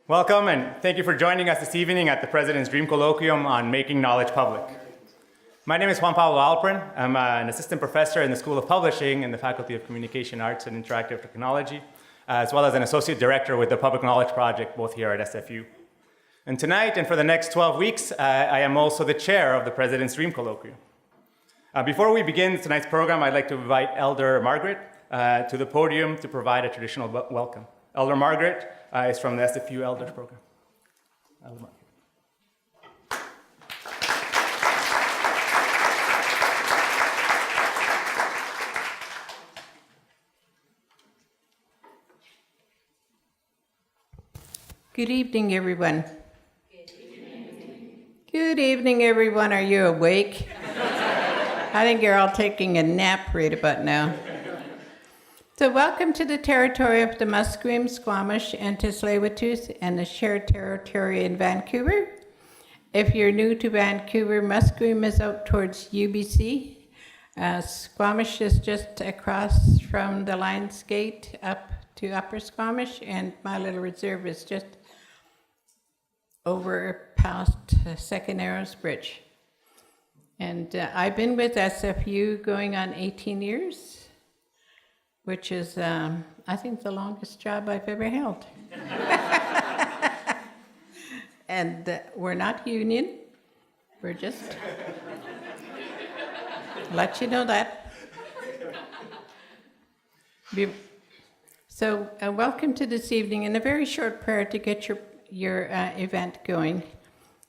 Welcome, and thank you for joining us this evening at the President's Dream Colloquium on Making Knowledge Public. My name is Juan Pablo Alpern. I'm an assistant professor in the School of Publishing in the Faculty of Communication Arts and Interactive Technology, as well as an associate director with the Public Knowledge Project, both here at SFU. And tonight, and for the next 12 weeks, I am also the chair of the President's Dream Colloquium. Before we begin tonight's program, I'd like to invite Elder Margaret to the podium to provide a traditional welcome. Elder Margaret is from the SFU Elders Program. Elder Margaret. Good evening, everyone. Good evening, everyone. Are you awake? I think you're all taking a nap right about now. So welcome to the territory of the Musqueam, Squamish, and Tsleil-Waututh and the shared territory in Vancouver. If you're new to Vancouver, Musqueam is out towards UBC. Squamish is just across from the Lions Gate up to Upper Squamish, and my little reserve is just over past Second Arrows Bridge. And I've been with SFU going on 18 years. Which is, I think, the longest job I've ever held. And we're not union. We're just, let you know that. So welcome to this evening, and a very short prayer to get your event going.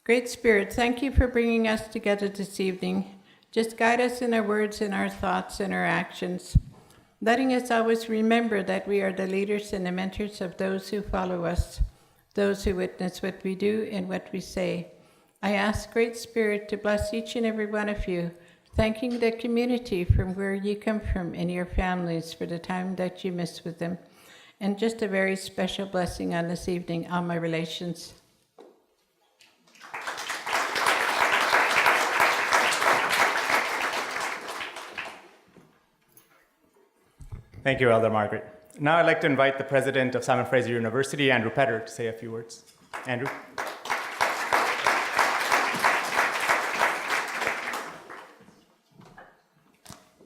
Great Spirit, thank you for bringing us together this evening. Just guide us in our words, in our thoughts, and our actions, letting us always remember that we are the leaders and the mentors of those who follow us, those who witness what we do and what we say. I ask Great Spirit to bless each and every one of you, thanking the community from where you come from and your families for the time that you miss with them. And just a very special blessing on this evening on my relations. Thank you, Elder Margaret. Now I'd like to invite the president of Simon Fraser University, Andrew Petter, to say a few words. Andrew.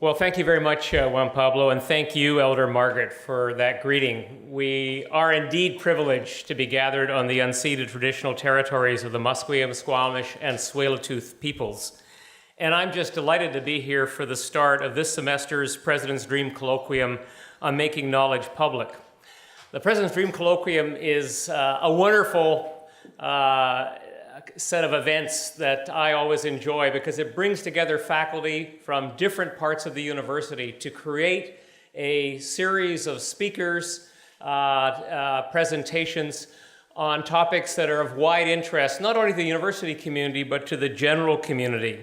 Well, thank you very much, Juan Pablo, and thank you, Elder Margaret, for that greeting. We are indeed privileged to be gathered on the unceded traditional territories of the Musqueam, Squamish, and Tsleil-Waututh peoples. And I'm just delighted to be here for the start of this semester's President's Dream Colloquium on Making Knowledge Public. The President's Dream Colloquium is a wonderful set of events that I always enjoy because it brings together faculty from different parts of the university to create a series of speakers, presentations on topics that are of wide interest, not only to the university community, but to the general community.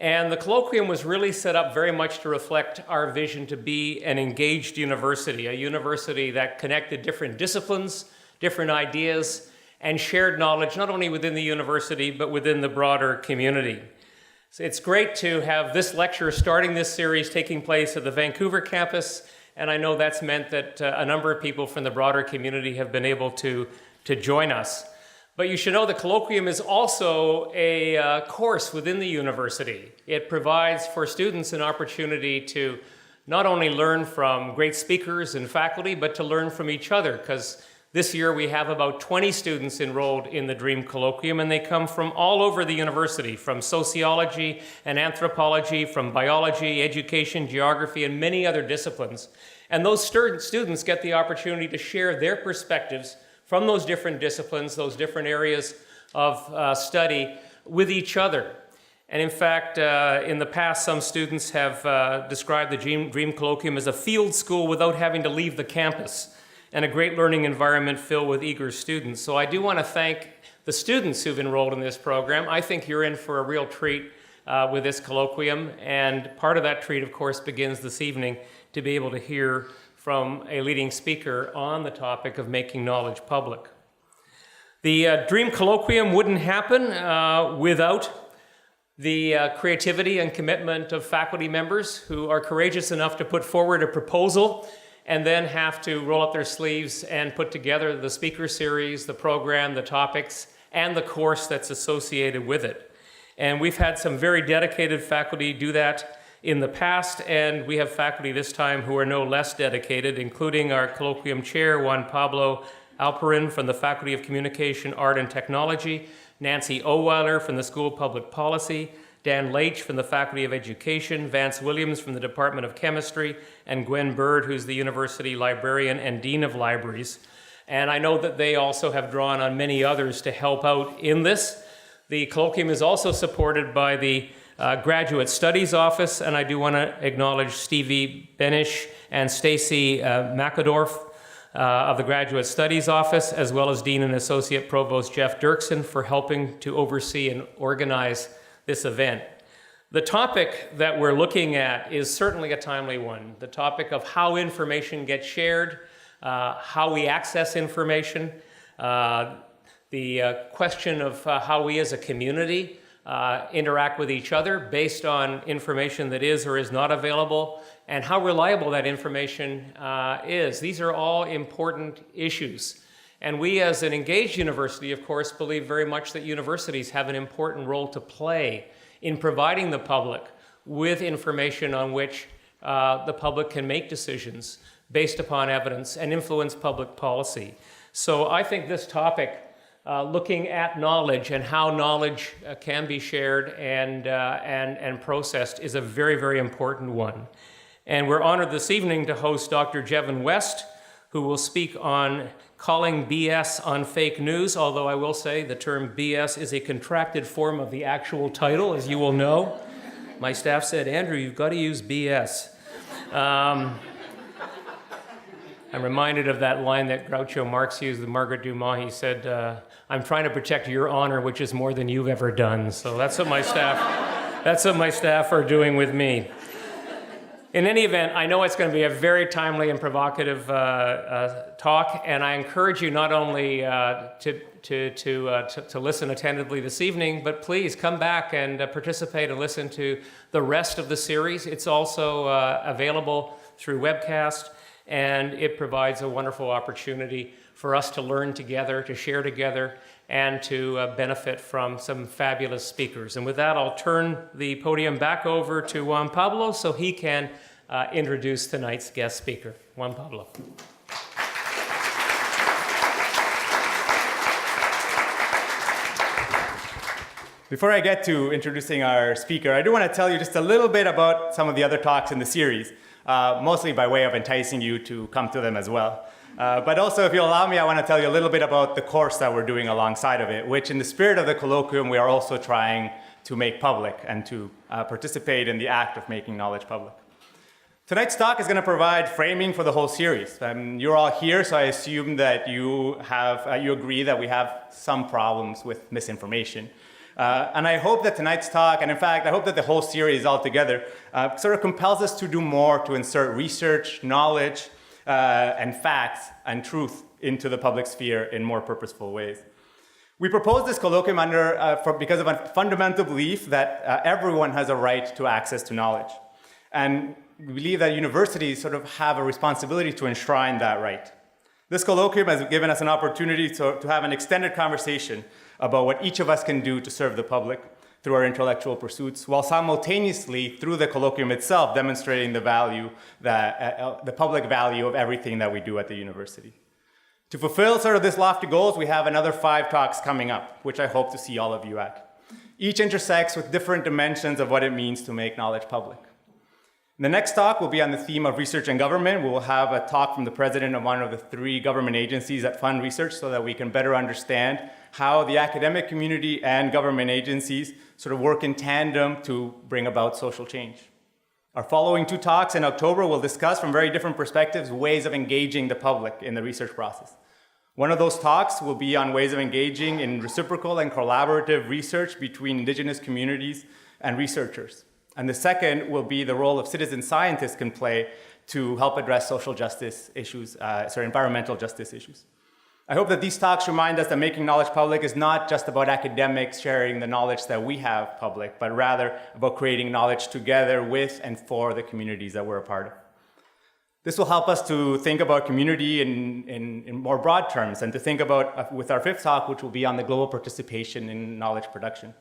And the colloquium was really set up very much to reflect our vision to be an engaged university, a university that connected different disciplines, different ideas, and shared knowledge, not only within the university, but within the broader community. So it's great to have this lecture starting this series taking place at the Vancouver campus, and I know that's meant that a number of people from the broader community have been able to join us. But you should know the colloquium is also a course within the university. It provides for students an opportunity to not only learn from great speakers and faculty, but to learn from each other, because this year we have about 20 students enrolled in the Dream Colloquium, and they come from all over the university, from sociology and anthropology, from biology, education, geography, and many other disciplines. And those students get the opportunity to share their perspectives from those different disciplines, those different areas of study with each other. And in fact, in the past, some students have described the Dream Colloquium as a field school without having to leave the campus, and a great learning environment filled with eager students. So I do want to thank the students who've enrolled in this program. I think you're in for a real treat with this colloquium, and part of that treat, of course, begins this evening to be able to hear from a leading speaker on the topic of making knowledge public. The Dream Colloquium wouldn't happen without the creativity and commitment of faculty members who are courageous enough to put forward a proposal and then have to roll up their sleeves and put together the speaker series, the program, the topics, and the course that's associated with it. And we've had some very dedicated faculty do that in the past, and we have faculty this time who are no less dedicated, including our Colloquium chair, Juan Pablo Alperin from the Faculty of Communication, Art and Technology, Nancy Oweiler from the School of Public Policy, Dan Leitch from the Faculty of Education, Vance Williams from the Department of Chemistry, and Gwen Bird, who's the University Librarian and Dean of Libraries. And I know that they also have drawn on many others to help out in this. The Colloquium is also supported by the Graduate Studies Office, and I do want to acknowledge Stevie Benish and Stacy McAdorf of the Graduate Studies Office, as well as Dean and Associate Provost Jeff Dirksen for helping to oversee and organize this event. The topic that we're looking at is certainly a timely one. The topic of how information gets shared, how we access information, the question of how we as a community interact with each other based on information that is or is not available, and how reliable that information is. These are all important issues. And we as an engaged university, of course, believe very much that universities have an important role to play in providing the public with information on which the public can make decisions based upon evidence and influence public policy. So I think this topic, looking at knowledge and how knowledge can be shared and processed, is a very, very important one. And we're honored this evening to host Dr. Jevin West, who will speak on calling BS on fake news, although I will say the term BS is a contracted form of the actual title, as you will know. My staff said, Andrew, you've got to use BS. I'm reminded of that line that Groucho Marx used with Margaret Dumas. He said, I'm trying to protect your honor, which is more than you've ever done. So that's what my staff are doing with me. In any event, I know it's going to be a very timely and provocative talk, and I encourage you not only to listen attentively this evening, but please come back and participate and listen to the rest of the series. It's also available through webcast, and it provides a wonderful opportunity for us to learn together, to share together, and to benefit from some fabulous speakers. And with that, I'll turn the podium back over to Juan Pablo so he can introduce tonight's guest speaker. Juan Pablo. Before I get to introducing our speaker, I do want to tell you just a little bit about some of the other talks in the series, mostly by way of enticing you to come to them as well. But also, if you'll allow me, I want to tell you a little bit about the course that we're doing alongside of it, which in the spirit of the colloquium, we are also trying to make public and to participate in the act of making knowledge public. Tonight's talk is going to provide framing for the whole series. You're all here, so I assume that you agree that we have some problems with misinformation. And I hope that tonight's talk, and in fact, I hope that the whole series altogether, sort of compels us to do more to insert research, knowledge, and facts and truth into the public sphere in more purposeful ways. We propose this colloquium because of a fundamental belief that everyone has a right to access to knowledge. And we believe that universities sort of have a responsibility to enshrine that right. This colloquium has given us an opportunity to have an extended conversation about what each of us can do to serve the public through our intellectual pursuits, while simultaneously, through the colloquium itself, demonstrating the value, the public value of everything that we do at the university. To fulfill sort of this lofty goals, we have another 5 talks coming up, which I hope to see all of you at. Each intersects with different dimensions of what it means to make knowledge public. The next talk will be on the theme of research and government. We will have a talk from the president of one of the 3 government agencies that fund research so that we can better understand how the academic community and government agencies sort of work in tandem to bring about social change. Our following 2 talks in October will discuss from very different perspectives ways of engaging the public in the research process. One of those talks will be on ways of engaging in reciprocal and collaborative research between indigenous communities and researchers. And the second will be the role of citizen scientists can play to help address social justice issues, environmental justice issues. I hope that these talks remind us that making knowledge public is not just about academics sharing the knowledge that we have public, but rather about creating knowledge together with and for the communities that we're a part of. This will help us to think about community in more broad terms and to think about, with our fifth talk, which will be on the global participation in knowledge production.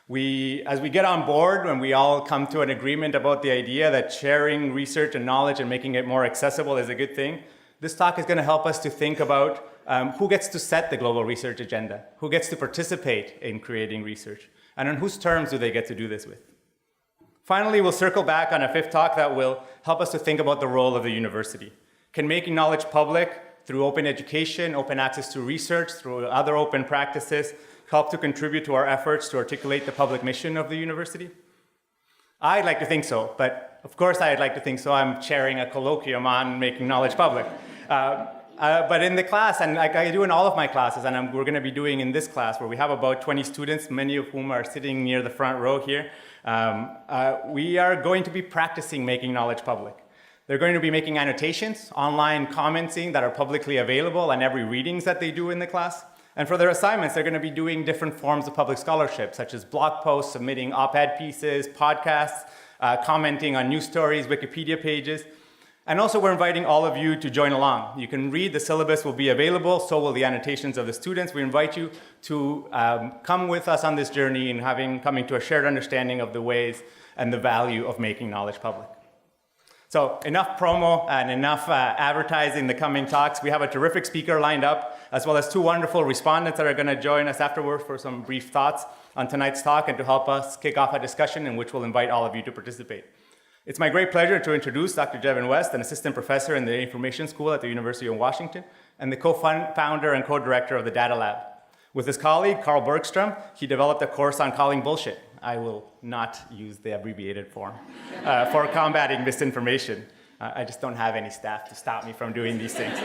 As we get on board, when we all come to an agreement about the idea that sharing research and knowledge and making it more accessible is a good thing, this talk is going to help us to think about who gets to set the global research agenda, who gets to participate in creating research, and on whose terms do they get to do this with. Finally, we'll circle back on a fifth talk that will help us to think about the role of the university. Can making knowledge public through open education, open access to research, through other open practices, help to contribute to our efforts to articulate the public mission of the university? I'd like to think so, but of course I'd like to think so. I'm chairing a colloquium on making knowledge public. But in the class, and like I do in all of my classes, and we're going to be doing in this class, where we have about 20 students, many of whom are sitting near the front row here, we are going to be practicing making knowledge public. They're going to be making annotations, online commenting that are publicly available on every readings that they do in the class. And for their assignments, they're going to be doing different forms of public scholarship, such as blog posts, submitting op-ed pieces, podcasts, commenting on news stories, Wikipedia pages. And also, we're inviting all of you to join along. You can read, the syllabus will be available, so will the annotations of the students. We invite you to come with us on this journey and coming to a shared understanding of the ways and the value of making knowledge public. So enough promo and enough advertising the coming talks. We have a terrific speaker lined up, as well as two wonderful respondents that are going to join us afterwards for some brief thoughts on tonight's talk and to help us kick off a discussion in which we'll invite all of you to participate. It's my great pleasure to introduce Dr. Jevin West, an assistant professor in the Information School at the University of Washington and the co-founder and co-director of the Data Lab. With his colleague, Carl Bergstrom, he developed a course on calling bullshit. I will not use the abbreviated form for combating misinformation. I just don't have any staff to stop me from doing these things.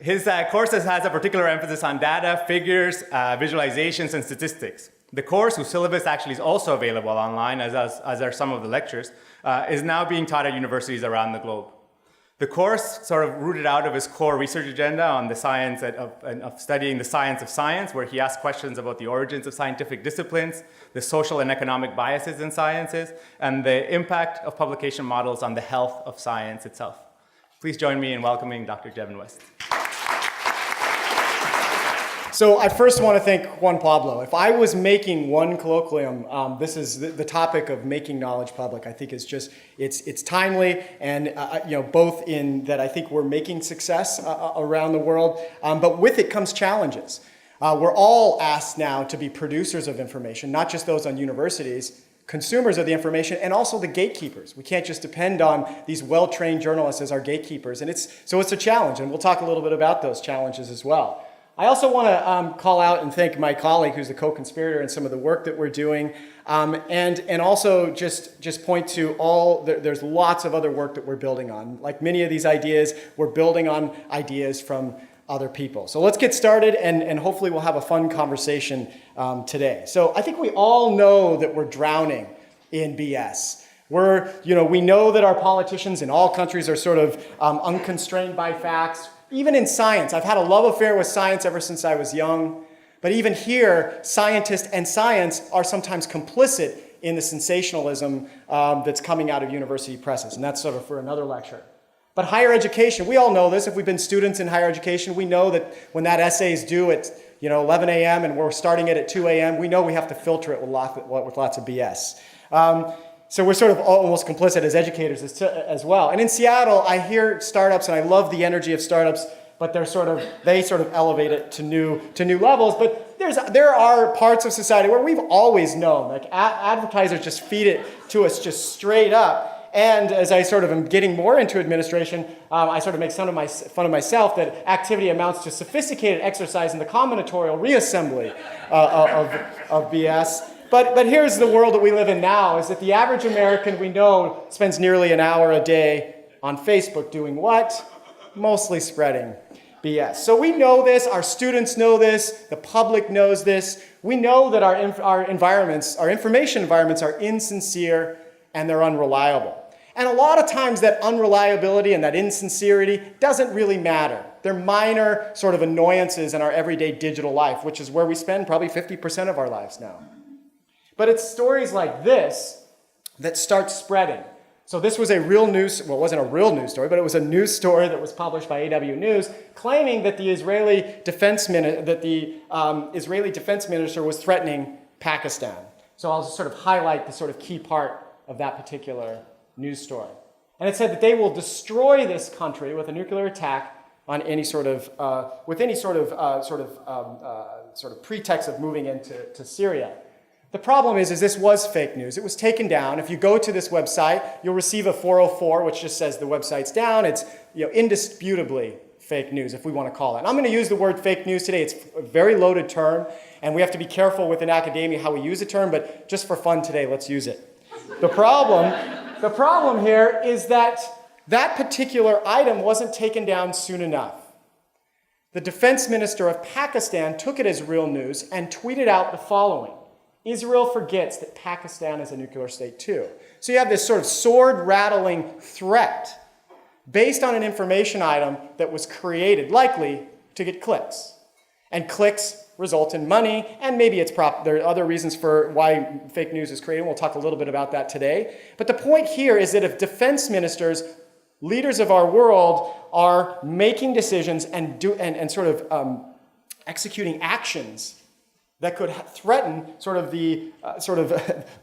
His courses has a particular emphasis on data, figures, visualizations, and statistics. The course, whose syllabus actually is also available online, as are some of the lectures, is now being taught at universities around the globe. The course sort of rooted out of his core research agenda on the science of studying the science of science, where he asked questions about the origins of scientific disciplines, the social and economic biases in sciences, and the impact of publication models on the health of science itself. Please join me in welcoming Dr. Jevin West. So I first want to thank Juan Pablo. If I was making one colloquium, this is the topic of making knowledge public. I think it's just, it's timely, and both in that I think we're making success around the world, but with it comes challenges. We're all asked now to be producers of information, not just those on universities, consumers of the information, and also the gatekeepers. We can't just depend on these well-trained journalists as our gatekeepers, and it's a challenge, and we'll talk a little bit about those challenges as well. I also want to call out and thank my colleague who's the co-conspirator in some of the work that we're doing, and also just point to there's lots of other work that we're building on. Like many of these ideas, we're building on ideas from other people. So let's get started, and hopefully we'll have a fun conversation today. So I think we all know that we're drowning in BS. We know that our politicians in all countries are sort of unconstrained by facts. Even in science, I've had a love affair with science ever since I was young. But even here, scientists and science are sometimes complicit in the sensationalism that's coming out of university presses. And that's sort of for another lecture. But higher education, we all know this. If we've been students in higher education, we know that when that essay is due at 11 a.m. and we're starting it at 2 a.m., we know we have to filter it with lots of BS. So we're sort of almost complicit as educators as well. And in Seattle, I hear startups, and I love the energy of startups, but they sort of elevate it to new levels. But there are parts of society where we've always known, like advertisers just feed it to us just straight up. And as I sort of am getting more into administration, I sort of make fun of myself that activity amounts to sophisticated exercise in the combinatorial reassembly of BS. But here's the world that we live in now, is that the average American we know spends nearly an hour a day on Facebook doing what? Mostly spreading BS. So we know this, our students know this, the public knows this. We know that our information environments are insincere and they're unreliable. And a lot of times that unreliability and that insincerity doesn't really matter. They're minor sort of annoyances in our everyday digital life, which is where we spend probably 50% of our lives now. But it's stories like this that start spreading. So this was a real news, well, it wasn't a real news story, but it was a news story that was published by AW News claiming that the Israeli defense minister was threatening Pakistan. So I'll just sort of highlight the sort of key part of that particular news story. And it said that they will destroy this country with a nuclear attack on any sort of, with any sort of pretext of moving into Syria. The problem is this was fake news. It was taken down. If you go to this website, you'll receive a 404, which just says the website's down. It's indisputably fake news, if we want to call it. And I'm going to use the word fake news today. It's a very loaded term, and we have to be careful within academia how we use the term, but just for fun today, let's use it. The problem here is that that particular item wasn't taken down soon enough. The defense minister of Pakistan took it as real news and tweeted out the following: Israel forgets that Pakistan is a nuclear state too. So you have this sort of sword-rattling threat based on an information item that was created, likely to get clicks. And clicks result in money, and maybe there are other reasons for why fake news is created. We'll talk a little bit about that today. But the point here is that if defense ministers, leaders of our world, are making decisions and executing actions that could threaten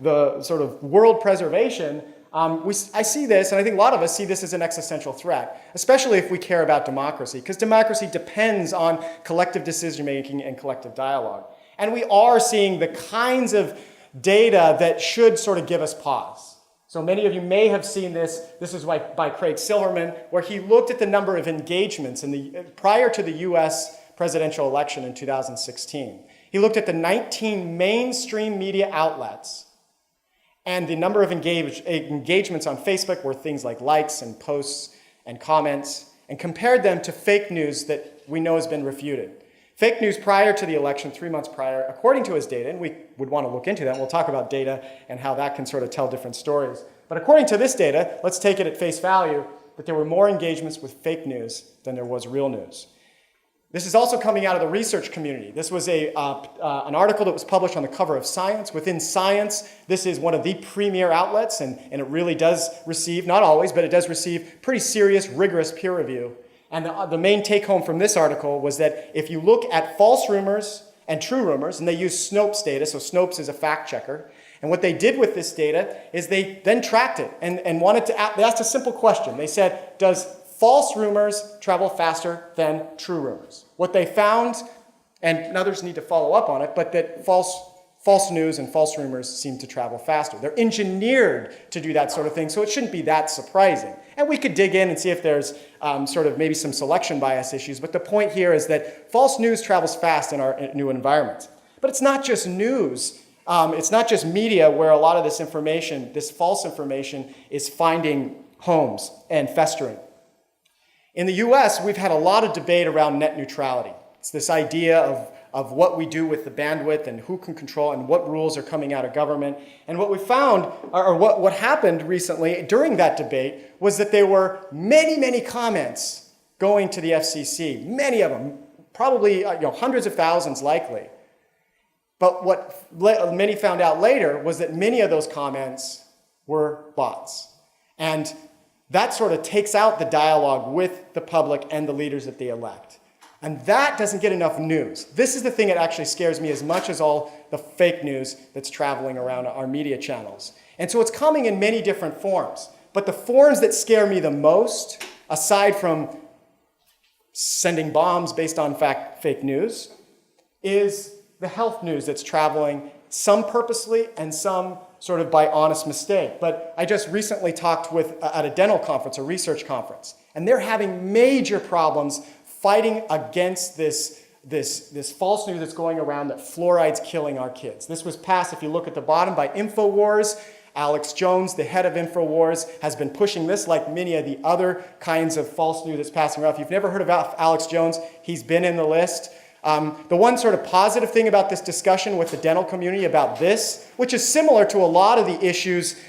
the world preservation, I see this, and I think a lot of us see this as an existential threat, especially if we care about democracy, because democracy depends on collective decision-making and collective dialogue. And we are seeing the kinds of data that should sort of give us pause. So many of you may have seen this. This is by Craig Silverman, where he looked at the number of engagements prior to the US presidential election in 2016. He looked at the 19 mainstream media outlets and the number of engagements on Facebook were things like likes and posts and comments, and compared them to fake news that we know has been refuted. Fake news prior to the election, 3 months prior, according to his data, and we would want to look into that, and we'll talk about data and how that can sort of tell different stories. But according to this data, let's take it at face value, that there were more engagements with fake news than there was real news. This is also coming out of the research community. This was an article that was published on the cover of Science. Within Science, this is one of the premier outlets, and it really does receive, not always, but it does receive pretty serious, rigorous peer review. And the main take-home from this article was that if you look at false rumors and true rumors, and they use Snopes data, so Snopes is a fact checker, and what they did with this data is they then tracked it and they asked a simple question. They said, does false rumors travel faster than true rumors? What they found, and others need to follow up on it, but that false news and false rumors seem to travel faster. They're engineered to do that sort of thing, so it shouldn't be that surprising. And we could dig in and see if there's sort of maybe some selection bias issues, but the point here is that false news travels fast in our new environment. But it's not just news. It's not just media where a lot of this information, this false information, is finding homes and festering. In the US, we've had a lot of debate around net neutrality. It's this idea of what we do with the bandwidth and who can control and what rules are coming out of government. And what we found, or what happened recently during that debate, was that there were many, many comments going to the FCC, many of them, probably hundreds of thousands likely. But what many found out later was that many of those comments were bots. And that sort of takes out the dialogue with the public and the leaders that they elect. And that doesn't get enough news. This is the thing that actually scares me as much as all the fake news that's traveling around our media channels. And so it's coming in many different forms. But the forms that scare me the most, aside from sending bombs based on fake news, is the health news that's traveling, some purposely and some sort of by honest mistake. But I just recently talked at a dental conference, a research conference, and they're having major problems fighting against this false news that's going around that fluoride's killing our kids. This was passed, if you look at the bottom, by InfoWars. Alex Jones, the head of InfoWars, has been pushing this like many of the other kinds of false news that's passing around. If you've never heard about Alex Jones, he's been in the list. The one sort of positive thing about this discussion with the dental community about this, which is similar to a lot of the issues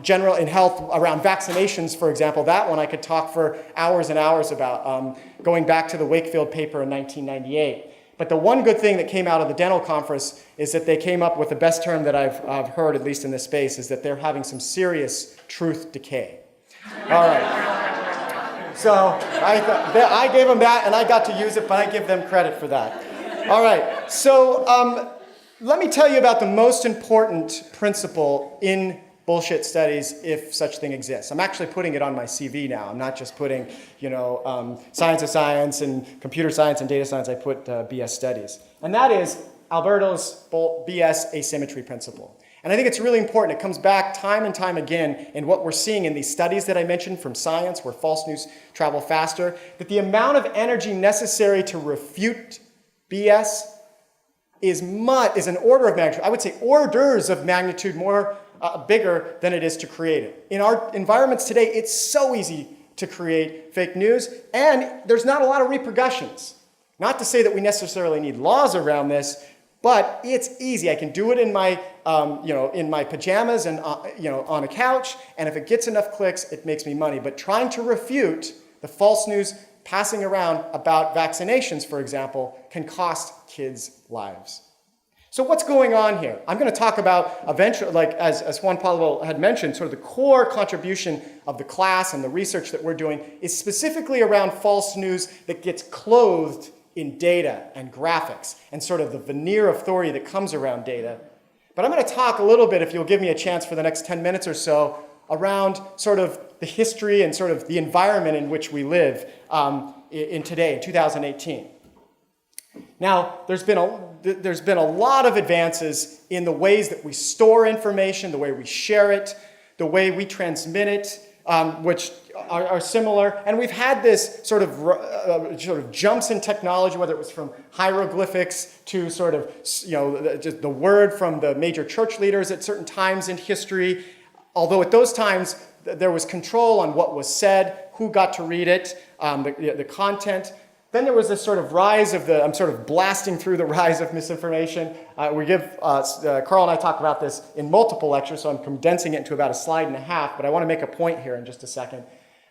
general in health around vaccinations, for example, that one I could talk for hours and hours about, going back to the Wakefield paper in 1998. But the one good thing that came out of the dental conference is that they came up with the best term that I've heard, at least in this space, is that they're having some serious truth decay. All right. So I gave them that, and I got to use it, but I give them credit for that. All right. So let me tell you about the most important principle in bullshit studies, if such thing exists. I'm actually putting it on my CV now. I'm not just putting, science of science and computer science and data science. I put BS studies. And that is Alberto's BS asymmetry principle. And I think it's really important. It comes back time and time again in what we're seeing in these studies that I mentioned from science, where false news travel faster, that the amount of energy necessary to refute BS is an order of magnitude. I would say orders of magnitude more bigger than it is to create it. In our environments today, it's so easy to create fake news, and there's not a lot of repercussions. Not to say that we necessarily need laws around this, but it's easy. I can do it in my, in my pajamas and on a couch, and if it gets enough clicks, it makes me money. But trying to refute the false news passing around about vaccinations, for example, can cost kids' lives. So what's going on here? I'm going to talk about eventually, like as Juan Pablo had mentioned, sort of the core contribution of the class and the research that we're doing is specifically around false news that gets clothed in data and graphics and sort of the veneer of authority that comes around data. But I'm going to talk a little bit, if you'll give me a chance for the next 10 minutes or so, around sort of the history and sort of the environment in which we live in 2018. Now, there's been a lot of advances in the ways that we store information, the way we share it, the way we transmit it, which are similar. And we've had this sort of jumps in technology, whether it was from hieroglyphics to sort of just the word from the major church leaders at certain times in history. Although at those times there was control on what was said, who got to read it, the content. Then there was this sort of rise of I'm sort of blasting through the rise of misinformation. Carl and I talk about this in multiple lectures, so I'm condensing it into about a slide and a half, but I want to make a point here in just a second.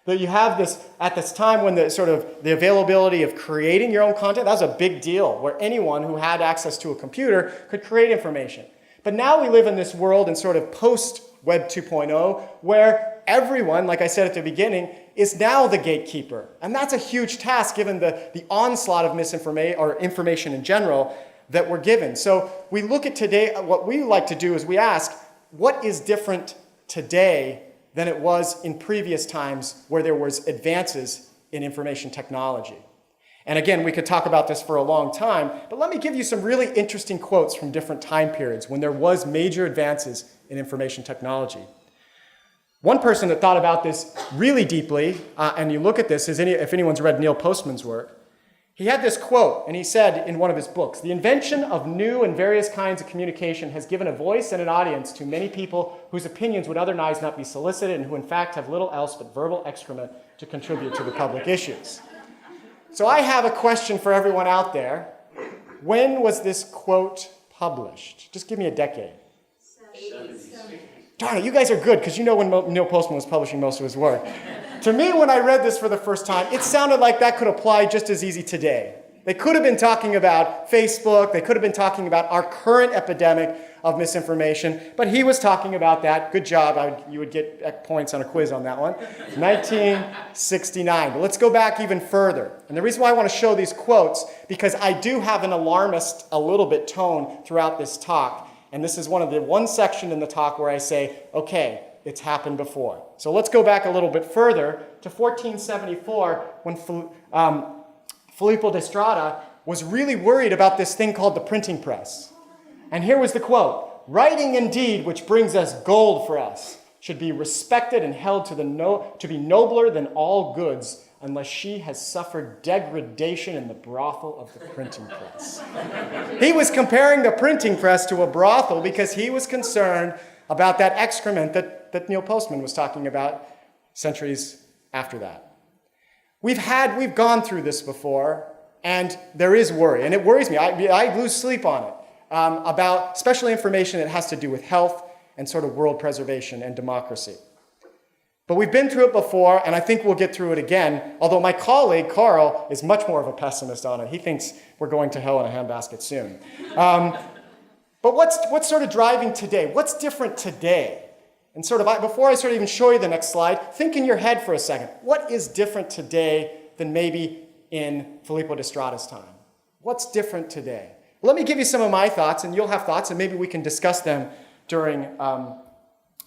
That you have this, at this time when the availability of creating your own content, that was a big deal, where anyone who had access to a computer could create information. But now we live in this world in sort of post-Web 2.0, where everyone, like I said at the beginning, is now the gatekeeper. And that's a huge task given the onslaught of misinformation or information in general that we're given. So we look at today, what we like to do is we ask, what is different today than it was in previous times where there was advances in information technology? And again, we could talk about this for a long time, but let me give you some really interesting quotes from different time periods when there was major advances in information technology. One person that thought about this really deeply, and you look at this, if anyone's read Neil Postman's work, he had this quote, and he said in one of his books, "The invention of new and various kinds of communication has given a voice and an audience to many people whose opinions would otherwise not be solicited and who in fact have little else but verbal excrement to contribute to the public issues." So I have a question for everyone out there. When was this quote published? Just give me a decade. 70s. Darn it, you guys are good, because you know when Neil Postman was publishing most of his work. To me, when I read this for the first time, it sounded like that could apply just as easy today. They could have been talking about Facebook, they could have been talking about our current epidemic of misinformation, but he was talking about that. Good job, you would get points on a quiz on that one. 1969, but let's go back even further. And the reason why I want to show these quotes, because I do have an alarmist, a little bit tone throughout this talk. And this is one section in the talk where I say, okay, it's happened before. So let's go back a little bit further to 1474 when Filippo de Strada was really worried about this thing called the printing press. And here was the quote: "Writing indeed, which brings us gold for us, should be respected and held to be nobler than all goods, unless she has suffered degradation in the brothel of the printing press." He was comparing the printing press to a brothel because he was concerned about that excrement that Neil Postman was talking about centuries after that. We've gone through this before, and there is worry, and it worries me. I lose sleep on it, about especially information that has to do with health and sort of world preservation and democracy. But we've been through it before, and I think we'll get through it again, although my colleague, Carl, is much more of a pessimist on it. He thinks we're going to hell in a handbasket soon. But what's sort of driving today? What's different today? And before I even show you the next slide, think in your head for a second. What is different today than maybe in Filippo d'Estrada's time? What's different today? Let me give you some of my thoughts, and you'll have thoughts, and maybe we can discuss them during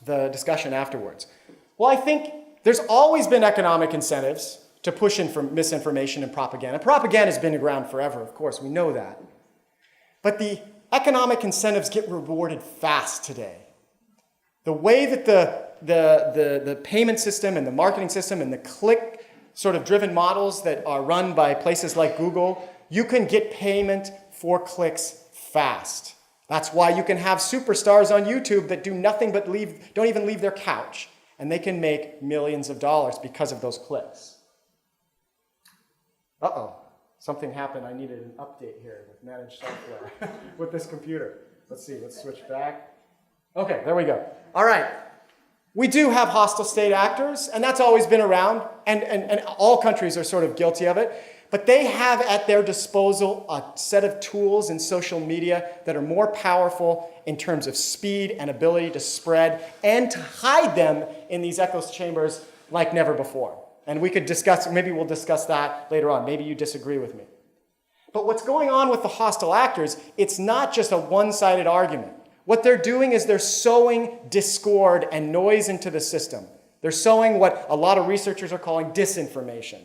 the discussion afterwards. Well, I think there's always been economic incentives to push misinformation and propaganda. Propaganda has been around forever, of course, we know that. But the economic incentives get rewarded fast today. The way that the payment system and the marketing system and the click driven models that are run by places like Google, you can get payment for clicks fast. That's why you can have superstars on YouTube that do nothing but don't even leave their couch, and they can make millions of dollars because of those clicks. Uh-oh, something happened. I needed an update here with managed software with this computer. Let's see, let's switch back. Okay, there we go. All right. We do have hostile state actors, and that's always been around, and all countries are guilty of it. But they have at their disposal a set of tools in social media that are more powerful in terms of speed and ability to spread and to hide them in these echo chambers like never before. And we could discuss, maybe we'll discuss that later on. Maybe you disagree with me. But what's going on with the hostile actors, it's not just a one-sided argument. What they're doing is they're sowing discord and noise into the system. They're sowing what a lot of researchers are calling disinformation.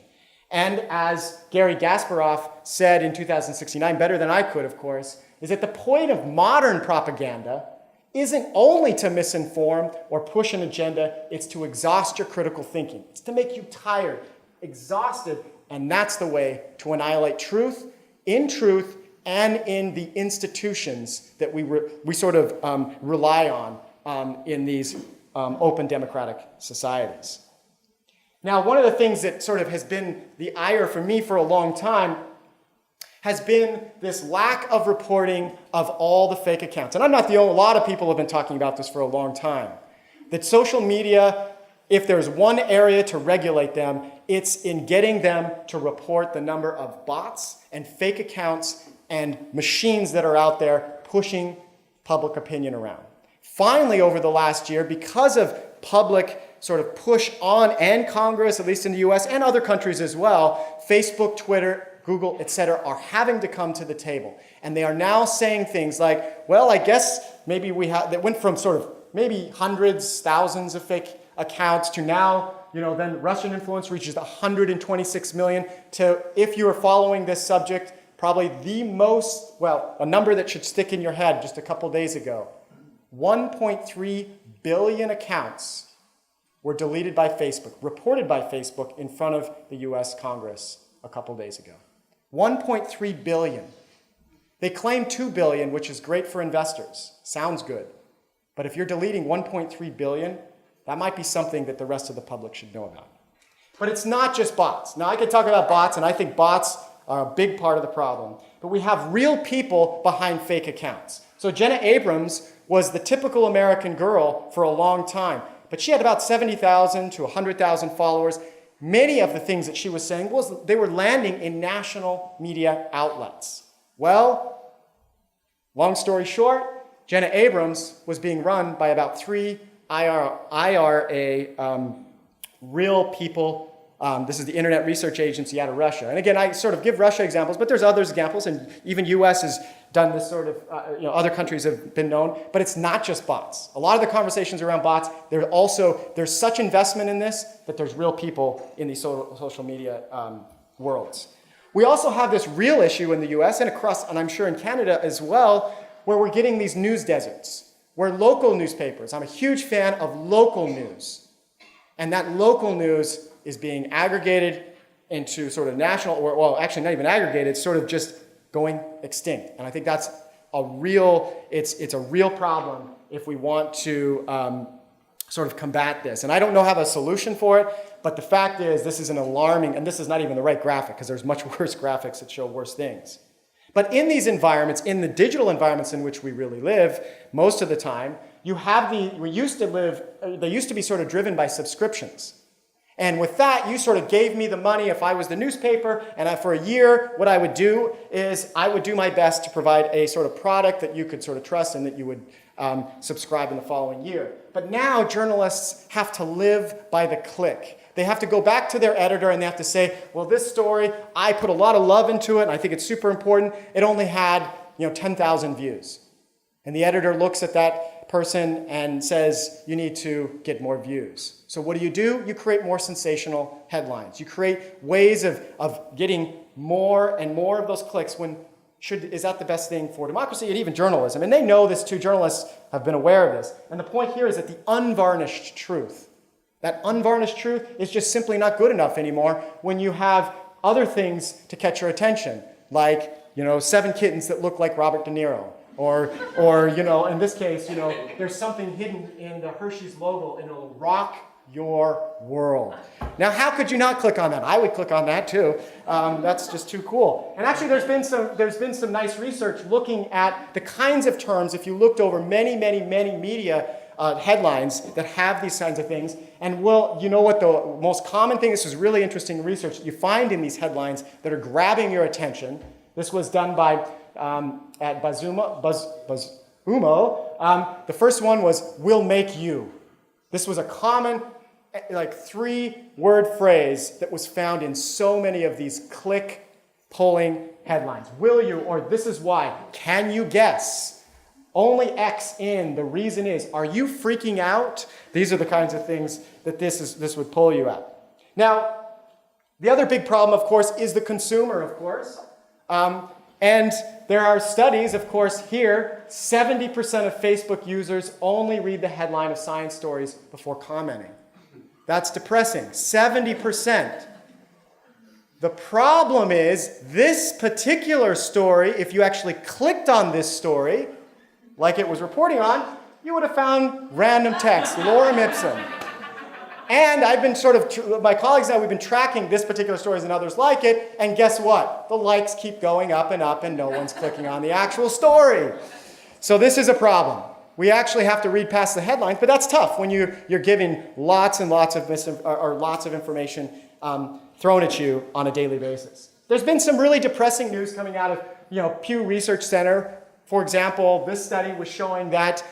And as Gary Kasparov said in 2069, better than I could, of course, is that the point of modern propaganda isn't only to misinform or push an agenda, it's to exhaust your critical thinking. It's to make you tired, exhausted, and that's the way to annihilate truth, and in the institutions that we rely on in these open democratic societies. Now, one of the things that has been the ire for me for a long time has been this lack of reporting of all the fake accounts. And I'm not the only, a lot of people have been talking about this for a long time. That social media, if there's one area to regulate them, it's in getting them to report the number of bots and fake accounts and machines that are out there pushing public opinion around. Finally, over the last year, because of public push on, and Congress, at least in the US and other countries as well, Facebook, Twitter, Google, etc., are having to come to the table. And they are now saying things like, well, I guess maybe that went from maybe hundreds, thousands of fake accounts to now, then Russian influence reaches 126 million to, if you are following this subject, probably a number that should stick in your head just a couple days ago. 1.3 billion accounts were deleted by Facebook, reported by Facebook in front of the US Congress a couple days ago. 1.3 billion. They claim 2 billion, which is great for investors. Sounds good. But if you're deleting 1.3 billion, that might be something that the rest of the public should know about. But it's not just bots. Now, I could talk about bots, and I think bots are a big part of the problem. But we have real people behind fake accounts. So Jenna Abrams was the typical American girl for a long time. But she had about 70,000 to 100,000 followers. Many of the things that she was saying they were landing in national media outlets. Well, long story short, Jenna Abrams was being run by about 3 IRA real people. This is the Internet Research Agency out of Russia. And again, I give Russia examples, but there's other examples, and even US has done this other countries have been known, but it's not just bots. A lot of the conversations around bots, there's such investment in this that there's real people in these social media worlds. We also have this real issue in the US and I'm sure in Canada as well, where we're getting these news deserts, where local newspapers, I'm a huge fan of local news, and that local news is being aggregated into national, actually not even aggregated, just going extinct. And I think that's it's a real problem if we want to combat this. And I don't have a solution for it, but the fact is this is an alarming, and this is not even the right graphic because there's much worse graphics that show worse things. But in these environments, in the digital environments in which we really live, most of the time, they used to be sort of driven by subscriptions. And with that, you sort of gave me the money if I was the newspaper, and for a year, what I would do is I would do my best to provide a sort of product that you could sort of trust and that you would subscribe in the following year. But now journalists have to live by the click. They have to go back to their editor and they have to say, well, this story, I put a lot of love into it and I think it's super important. It only had 10,000 views. And the editor looks at that person and says, you need to get more views. So what do? You create more sensational headlines. You create ways of getting more and more of those clicks is that the best thing for democracy and even journalism? And they know this too. Journalists have been aware of this. And the point here is that the unvarnished truth, that unvarnished truth is just simply not good enough anymore when you have other things to catch your attention, like 7 kittens that look like Robert De Niro. Or in this case, there's something hidden in the Hershey's logo and it'll rock your world. Now, how could you not click on that? I would click on that too. That's just too cool. And actually, there's been some nice research looking at the kinds of terms. If you looked over many media headlines that have these kinds of things, and you know what the most common thing? This is really interesting research that you find in these headlines that are grabbing your attention. This was done by at BuzzUmo. The first one was "will make you." This was a common, 3-word phrase that was found in so many of these click-pulling headlines. Will you, or this is why. Can you guess? Only X in, the reason is. Are you freaking out? These are the kinds of things that this would pull you at. Now, the other big problem, of course, is the consumer, of course. And there are studies, of course, here, 70% of Facebook users only read the headline of science stories before commenting. That's depressing, 70%. The problem is this particular story, if you actually clicked on this story, like it was reporting on, you would have found random text, lorem ipsum. And I've been my colleagues and I, we've been tracking this particular stories and others like it, and guess what? The likes keep going up and up and no one's clicking on the actual story. So this is a problem. We actually have to read past the headlines, but that's tough when you're giving lots and lots of lots of information thrown at you on a daily basis. There's been some really depressing news coming out of Pew Research Center. For example, this study was showing that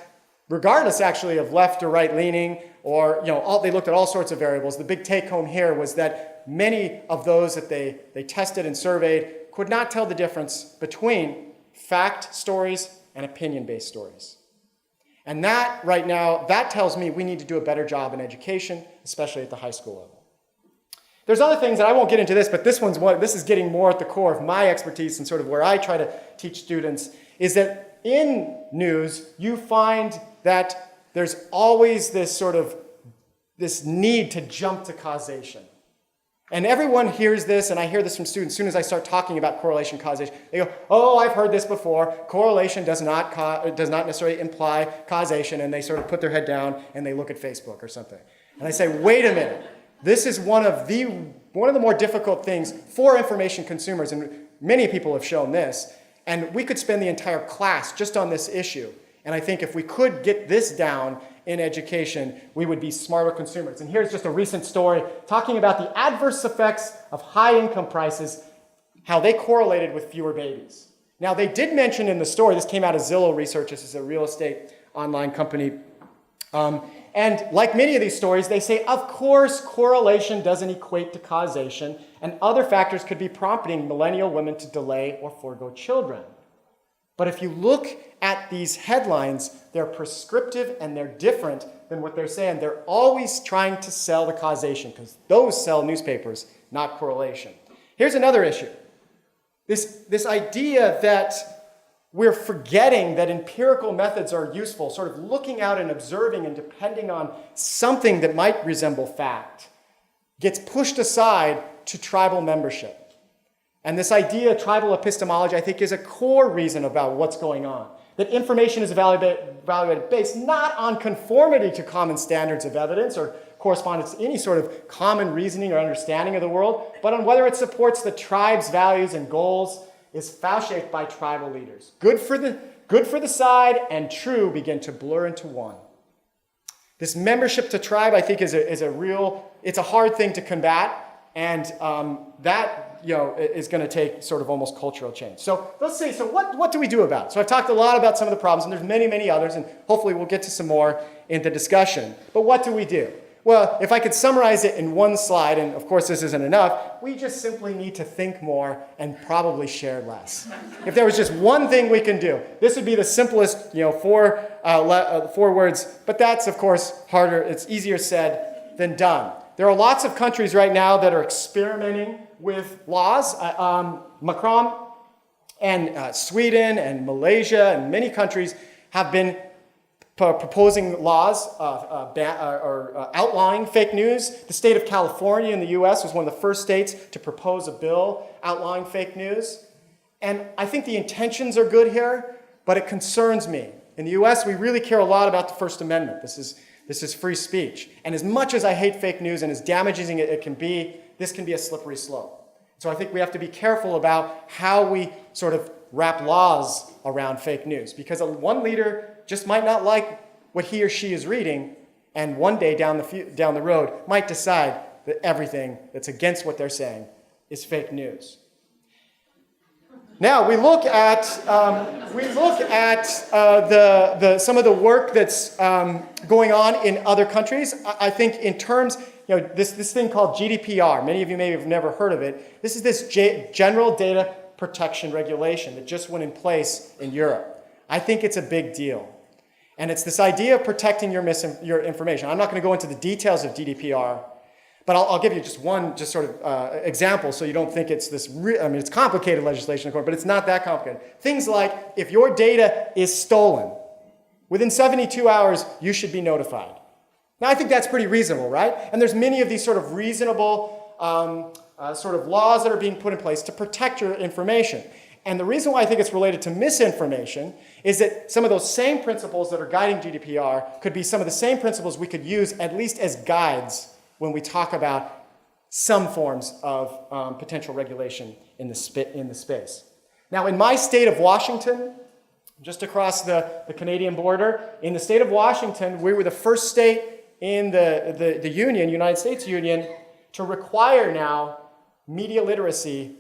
regardless actually of left or right leaning, or they looked at all sorts of variables. The big take home here was that many of those that they tested and surveyed could not tell the difference between fact stories and opinion-based stories. And that right now, that tells me we need to do a better job in education, especially at the high school level. There's other things, and I won't get into this, but this is getting more at the core of my expertise and sort of where I try to teach students, is that in news, you find that there's always this need to jump to causation. And everyone hears this, and I hear this from students. As soon as I start talking about correlation causation, they go, oh, I've heard this before. Correlation does not necessarily imply causation, and they sort of put their head down and they look at Facebook or something. And I say, wait a minute. This is one of the more difficult things for information consumers, and many people have shown this. And we could spend the entire class just on this issue. And I think if we could get this down in education, we would be smarter consumers. And here's just a recent story talking about the adverse effects of high income prices, how they correlated with fewer babies. Now, they did mention in the story, this came out of Zillow Research, this is a real estate online company. And like many of these stories, they say, of course, correlation doesn't equate to causation, and other factors could be prompting millennial women to delay or forego children. But if you look at these headlines, they're prescriptive and they're different than what they're saying. They're always trying to sell the causation because those sell newspapers, not correlation. Here's another issue. This idea that we're forgetting that empirical methods are useful, sort of looking out and observing and depending on something that might resemble fact, gets pushed aside to tribal membership. And this idea of tribal epistemology, I think, is a core reason about what's going on. That information is evaluated based not on conformity to common standards of evidence or correspondence to any sort of common reasoning or understanding of the world, but on whether it supports the tribe's values and goals, is foul-shaped by tribal leaders. Good for the good for the side and true begin to blur into one. This membership to tribe, I think, is a hard thing to combat, and that is going to take sort of almost cultural change. So let's say, what do we do about it? So I've talked a lot about some of the problems, and there's many, many others, and hopefully we'll get to some more in the discussion. But what do we do? Well, if I could summarize it in one slide, and of course this isn't enough, we just simply need to think more and probably share less. If there was just one thing we can do, this would be the simplest, four words, but that's, of course, harder. It's easier said than done. There are lots of countries right now that are experimenting with laws. Macron and Sweden and Malaysia and many countries have been proposing laws outlawing fake news. The state of California in the US was one of the first states to propose a bill outlawing fake news. And I think the intentions are good here, but it concerns me. In the US, we really care a lot about the First Amendment. This is free speech. And as much as I hate fake news and as damaging it can be, this can be a slippery slope. So I think we have to be careful about how we sort of wrap laws around fake news, because one leader just might not like what he or she is reading, and one day down the road might decide that everything that's against what they're saying is fake news. Now we look at some of the work that's going on in other countries. I think in terms, this thing called GDPR. Many of you may have never heard of it. This is this general data protection regulation that just went in place in Europe. I think it's a big deal. And it's this idea of protecting your information. I'm not going to go into the details of GDPR, but I'll give you just one sort of example so you don't think it's this, it's complicated legislation, of course, but it's not that complicated. Things like if your data is stolen, within 72 hours, you should be notified. Now, I think that's pretty reasonable, right? And there's many of these sort of reasonable sort of laws that are being put in place to protect your information. And the reason why I think it's related to misinformation is that some of those same principles that are guiding GDPR could be some of the same principles we could use at least as guides when we talk about some forms of potential regulation in the space. Now, in my state of Washington, just across the Canadian border, in the state of Washington, we were the first state in the Union, United States Union, to require now media literacy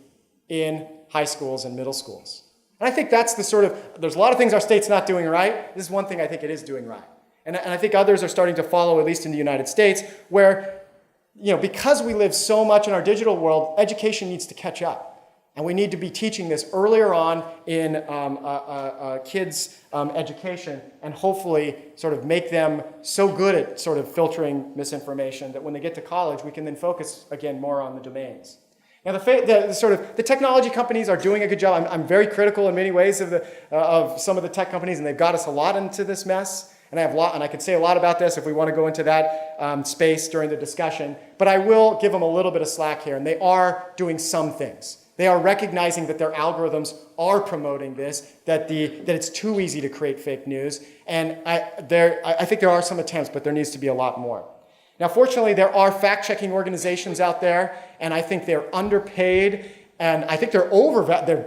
in high schools and middle schools. And I think that's there's a lot of things our state's not doing right. This is one thing I think it is doing right. And I think others are starting to follow, at least in the United States, where, because we live so much in our digital world, education needs to catch up. And we need to be teaching this earlier on in kids' education, and hopefully sort of make them so good at sort of filtering misinformation that when they get to college, we can then focus again more on the domains. Now, the technology companies are doing a good job. I'm very critical in many ways of some of the tech companies, and they've got us a lot into this mess. And I could say a lot about this if we want to go into that space during the discussion. But I will give them a little bit of slack here, and they are doing some things. They are recognizing that their algorithms are promoting this, that it's too easy to create fake news. And I think there are some attempts, but there needs to be a lot more. Now, fortunately, there are fact-checking organizations out there, and I think they're underpaid, and I think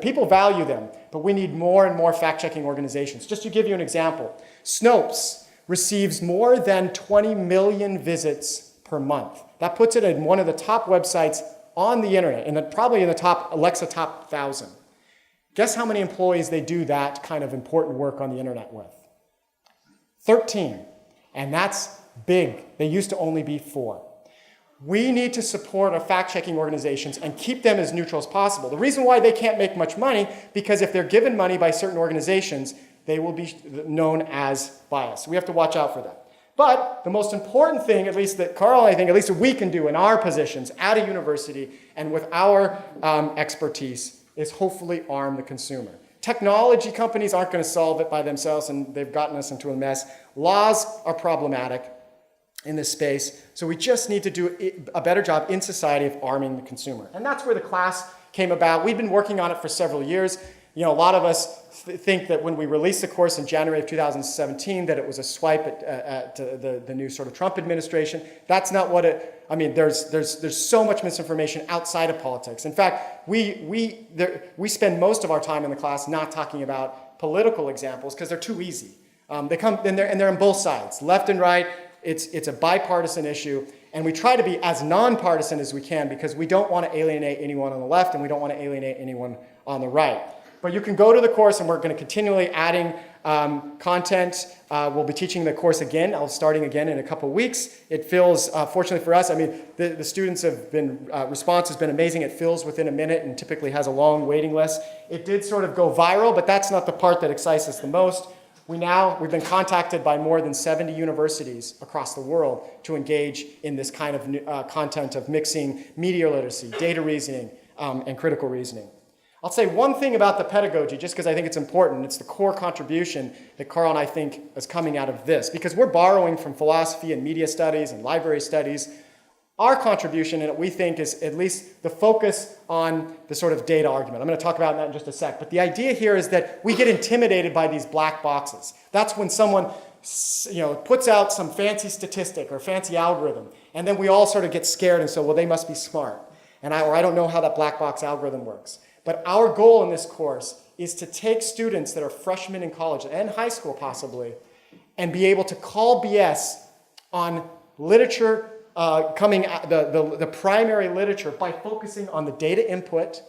people value them, but we need more and more fact-checking organizations. Just to give you an example, Snopes receives more than 20 million visits per month. That puts it in one of the top websites on the internet, and probably in the top Alexa top 1,000. Guess how many employees they do that kind of important work on the internet with? 13. And that's big. They used to only be 4. We need to support our fact-checking organizations and keep them as neutral as possible. The reason why they can't make much money, because if they're given money by certain organizations, they will be known as biased. We have to watch out for that. But the most important thing, at least that Carl and I think, at least that we can do in our positions at a university and with our expertise, is hopefully arm the consumer. Technology companies aren't going to solve it by themselves, and they've gotten us into a mess. Laws are problematic in this space, so we just need to do a better job in society of arming the consumer. And that's where the class came about. We've been working on it for several years. A lot of us think that when we released the course in January of 2017 that it was a swipe at the new sort of Trump administration. That's not what it, there's so much misinformation outside of politics. In fact, we spend most of our time in the class not talking about political examples because they're too easy. They come and they're on both sides, left and right. It's a bipartisan issue, and we try to be as nonpartisan as we can because we don't want to alienate anyone on the left and we don't want to alienate anyone on the right. But you can go to the course, and we're going to continually adding content. We'll be teaching the course again. Starting again in a couple of weeks. It fills, fortunately for us, I mean, the students have been, response has been amazing. It fills within a minute and typically has a long waiting list. It did sort of go viral, but that's not the part that excites us the most. We've been contacted by more than 70 universities across the world to engage in this kind of content of mixing media literacy, data reasoning, and critical reasoning. I'll say one thing about the pedagogy, just because I think it's important. It's the core contribution that Carl and I think is coming out of this, because we're borrowing from philosophy and media studies and library studies. Our contribution, and we think, is at least the focus on the sort of data argument. I'm going to talk about that in just a sec. But the idea here is that we get intimidated by these black boxes. That's when someone puts out some fancy statistic or fancy algorithm, and then we all sort of get scared and say, well, they must be smart. Or I don't know how that black box algorithm works. But our goal in this course is to take students that are freshmen in college and high school possibly and be able to call BS on literature, the primary literature, by focusing on the data input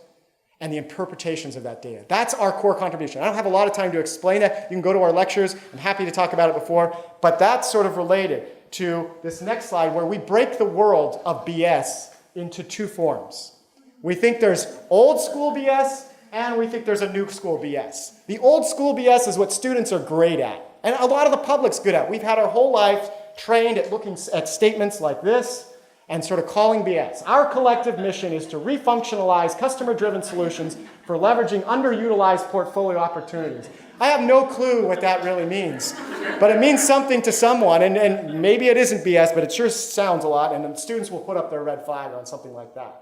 and the interpretations of that data. That's our core contribution. I don't have a lot of time to explain that. You can go to our lectures. I'm happy to talk about it before. But that's sort of related to this next slide where we break the world of BS into two forms. We think there's old school BS, and we think there's a new school BS. The old school BS is what students are great at, and a lot of the public's good at. We've had our whole life trained at looking at statements like this and sort of calling BS. Our collective mission is to refunctionalize customer-driven solutions for leveraging underutilized portfolio opportunities. I have no clue what that really means, but it means something to someone, and maybe it isn't BS, but it sure sounds a lot, and the students will put up their red flag on something like that.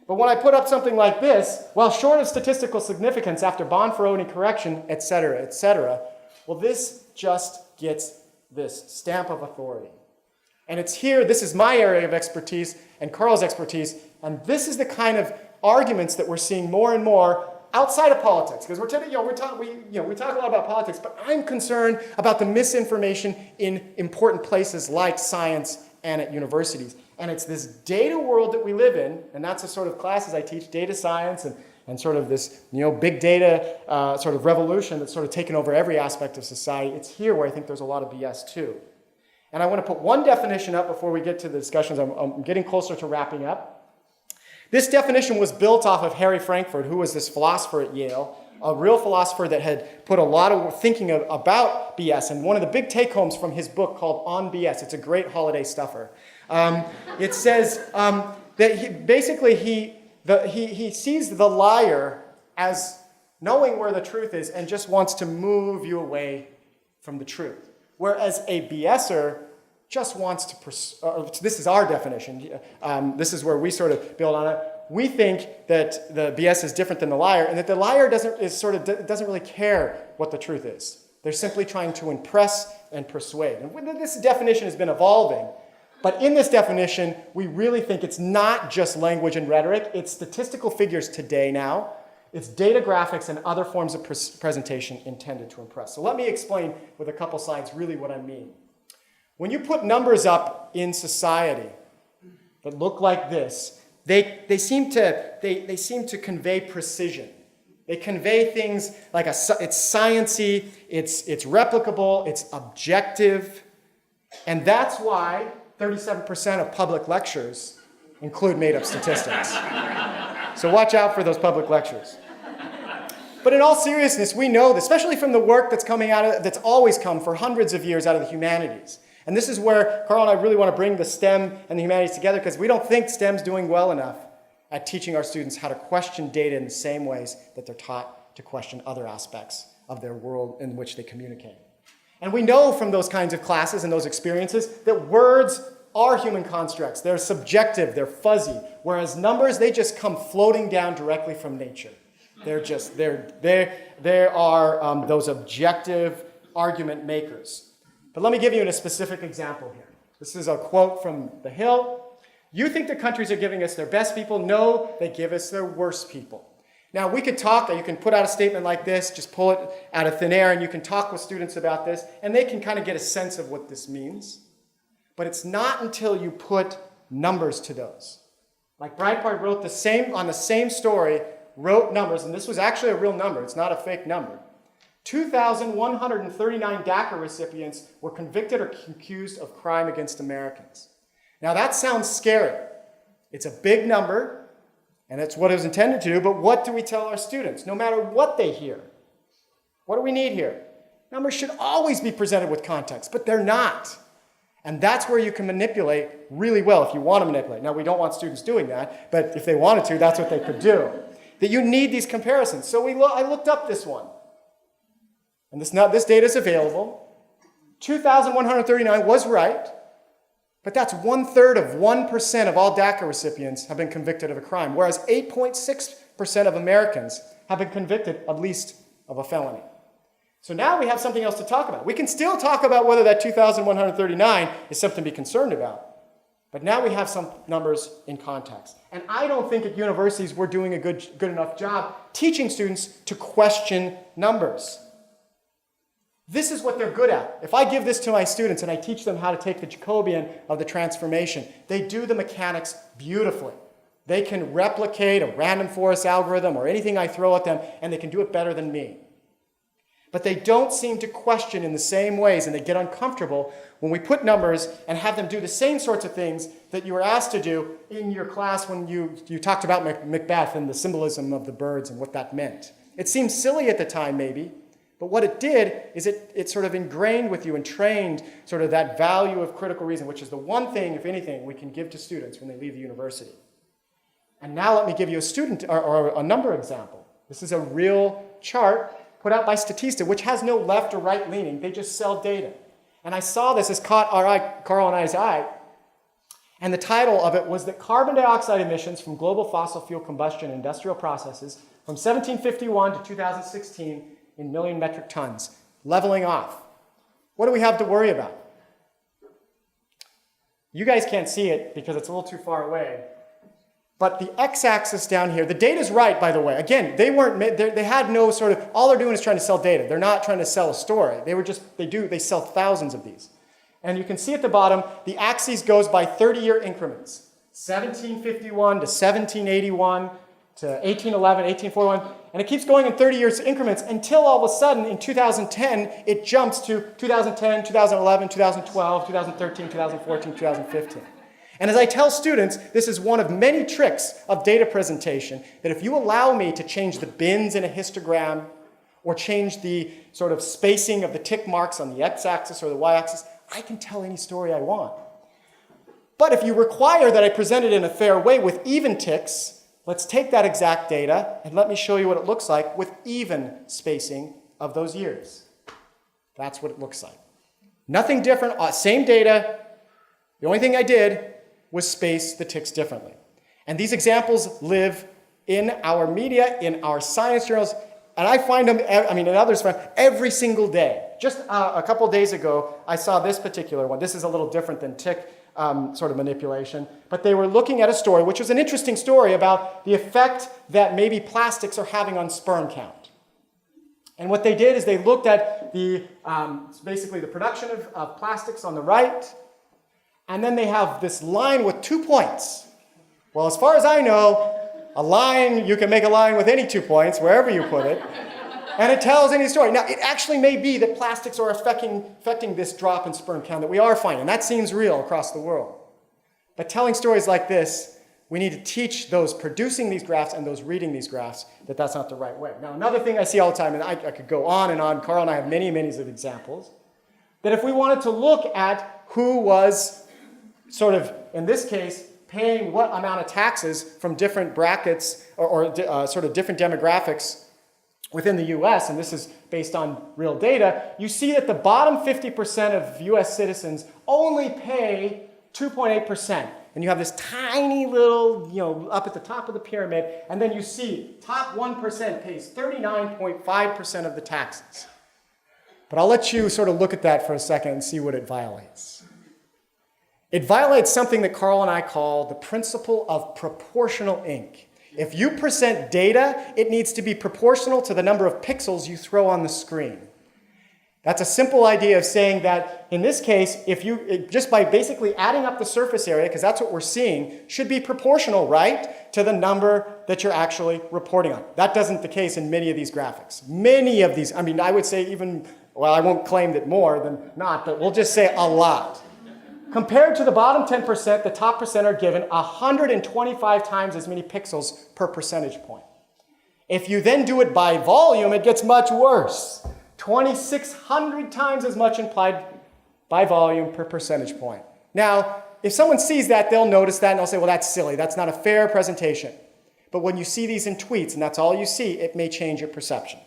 But when I put up something like this, well, short of statistical significance after Bonferroni correction, et cetera, well, this just gets this stamp of authority. And it's here, this is my area of expertise and Carl's expertise, and this is the kind of arguments that we're seeing more and more outside of politics. Because we talk a lot about politics, but I'm concerned about the misinformation in important places like science and at universities. And it's this data world that we live in, and that's the sort of classes I teach, data science and sort of this big data sort of revolution that's sort of taken over every aspect of society. It's here where I think there's a lot of BS too. And I want to put one definition up before we get to the discussions. I'm getting closer to wrapping up. This definition was built off of Harry Frankfurt, who was this philosopher at Yale, a real philosopher that had put a lot of thinking about BS. And one of the big take-homes from his book called On BS, it's a great holiday stuffer. It says that he sees the liar as knowing where the truth is and just wants to move you away from the truth. Whereas a BSer just wants to, this is our definition, this is where we sort of build on it. We think that the BS is different than the liar, and that the liar doesn't really care what the truth is. They're simply trying to impress and persuade. And this definition has been evolving, but in this definition, we really think it's not just language and rhetoric, it's statistical figures today now, it's data graphics and other forms of presentation intended to impress. So let me explain with a couple slides really what I mean. When you put numbers up in society that look like this, they seem to convey precision. They convey things like it's sciencey, it's replicable, it's objective, and that's why 37% of public lectures include made-up statistics. So watch out for those public lectures. But in all seriousness, we know, especially from the work that's always come for hundreds of years out of the humanities. And this is where Carl and I really want to bring the STEM and the humanities together, because we don't think STEM's doing well enough at teaching our students how to question data in the same ways that they're taught to question other aspects of their world in which they communicate. And we know from those kinds of classes and those experiences that words are human constructs. They're subjective, they're fuzzy, whereas numbers, they just come floating down directly from nature. They are those objective argument makers. But let me give you a specific example here. This is a quote from The Hill. You think the countries are giving us their best people? No, they give us their worst people. Now, we could talk, you can put out a statement like this, just pull it out of thin air, and you can talk with students about this, and they can kind of get a sense of what this means. But it's not until you put numbers to those. Like Breitbart wrote on the same story, wrote numbers, and this was actually a real number, it's not a fake number. 2,139 DACA recipients were convicted or accused of crime against Americans. Now that sounds scary. It's a big number, and that's what it was intended to do, but what do we tell our students? No matter what they hear, what do we need here? Numbers should always be presented with context, but they're not. And that's where you can manipulate really well if you want to manipulate. Now, we don't want students doing that, but if they wanted to, that's what they could do. That you need these comparisons. So I looked up this one. And this data is available. 2,139 was right, but that's 1/3 of 1% of all DACA recipients have been convicted of a crime, whereas 8.6% of Americans have been convicted at least of a felony. So now we have something else to talk about. We can still talk about whether that 2,139 is something to be concerned about, but now we have some numbers in context. And I don't think at universities we're doing a good enough job teaching students to question numbers. This is what they're good at. If I give this to my students and I teach them how to take the Jacobian of the transformation, they do the mechanics beautifully. They can replicate a random forest algorithm or anything I throw at them, and they can do it better than me. But they don't seem to question in the same ways, and they get uncomfortable when we put numbers and have them do the same sorts of things that you were asked to do in your class when you talked about Macbeth and the symbolism of the birds and what that meant. It seemed silly at the time, maybe, but what it did is it sort of ingrained with you and trained sort of that value of critical reason, which is the one thing, if anything, we can give to students when they leave the university. And now let me give you a student or a number example. This is a real chart put out by Statista, which has no left or right leaning. They just sell data. And I saw this, as caught Carl and I's eye, and the title of it was that carbon dioxide emissions from global fossil fuel combustion industrial processes from 1751 to 2016 in million metric tons, leveling off. What do we have to worry about? You guys can't see it because it's a little too far away. But the x-axis down here, the data's right, by the way. Again, they had no sort of, all they're doing is trying to sell data. They're not trying to sell a story. They sell thousands of these. And you can see at the bottom, the axis goes by 30-year increments. 1751 to 1781 to 1811, 1841, and it keeps going in 30-year increments until all of a sudden in 2010, it jumps to 2010, 2011, 2012, 2013, 2014, 2015. And as I tell students, this is one of many tricks of data presentation, that if you allow me to change the bins in a histogram or change the sort of spacing of the tick marks on the x-axis or the y-axis, I can tell any story I want. But if you require that I present it in a fair way with even ticks, let's take that exact data and let me show you what it looks like with even spacing of those years. That's what it looks like. Nothing different, same data. The only thing I did was space the ticks differently. And these examples live in our media, in our science journals, and I find them, and others find every single day. Just a couple of days ago, I saw this particular one. This is a little different than tick sort of manipulation, but they were looking at a story, which was an interesting story about the effect that maybe plastics are having on sperm count. And what they did is they looked at basically the production of plastics on the right, and then they have this line with 2 points. Well, as far as I know, you can make a line with any 2 points, wherever you put it, and it tells any story. Now, it actually may be that plastics are affecting this drop in sperm count that we are finding. That seems real across the world. But telling stories like this, we need to teach those producing these graphs and those reading these graphs that that's not the right way. Now, another thing I see all the time, and I could go on and on, Carl and I have many of examples, that if we wanted to look at who was sort of, in this case, paying what amount of taxes from different brackets or sort of different demographics within the US, and this is based on real data, you see that the bottom 50% of US citizens only pay 2.8%. And you have this tiny little, up at the top of the pyramid, and then you see top 1% pays 39.5% of the taxes. But I'll let you sort of look at that for a second and see what it violates. It violates something that Carl and I call the principle of proportional ink. If you present data, it needs to be proportional to the number of pixels you throw on the screen. That's a simple idea of saying that in this case, just by basically adding up the surface area, because that's what we're seeing, should be proportional, right, to the number that you're actually reporting on. That isn't the case in many of these graphics. Many of these, I mean, I would say even, well, I won't claim that more than not, but we'll just say a lot. Compared to the bottom 10%, the top percent are given 125 times as many pixels per percentage point. If you then do it by volume, it gets much worse. 2,600 times as much implied by volume per percentage point. Now, if someone sees that, they'll notice that and they'll say, well, that's silly. That's not a fair presentation. But when you see these in tweets and that's all you see, it may change your perception.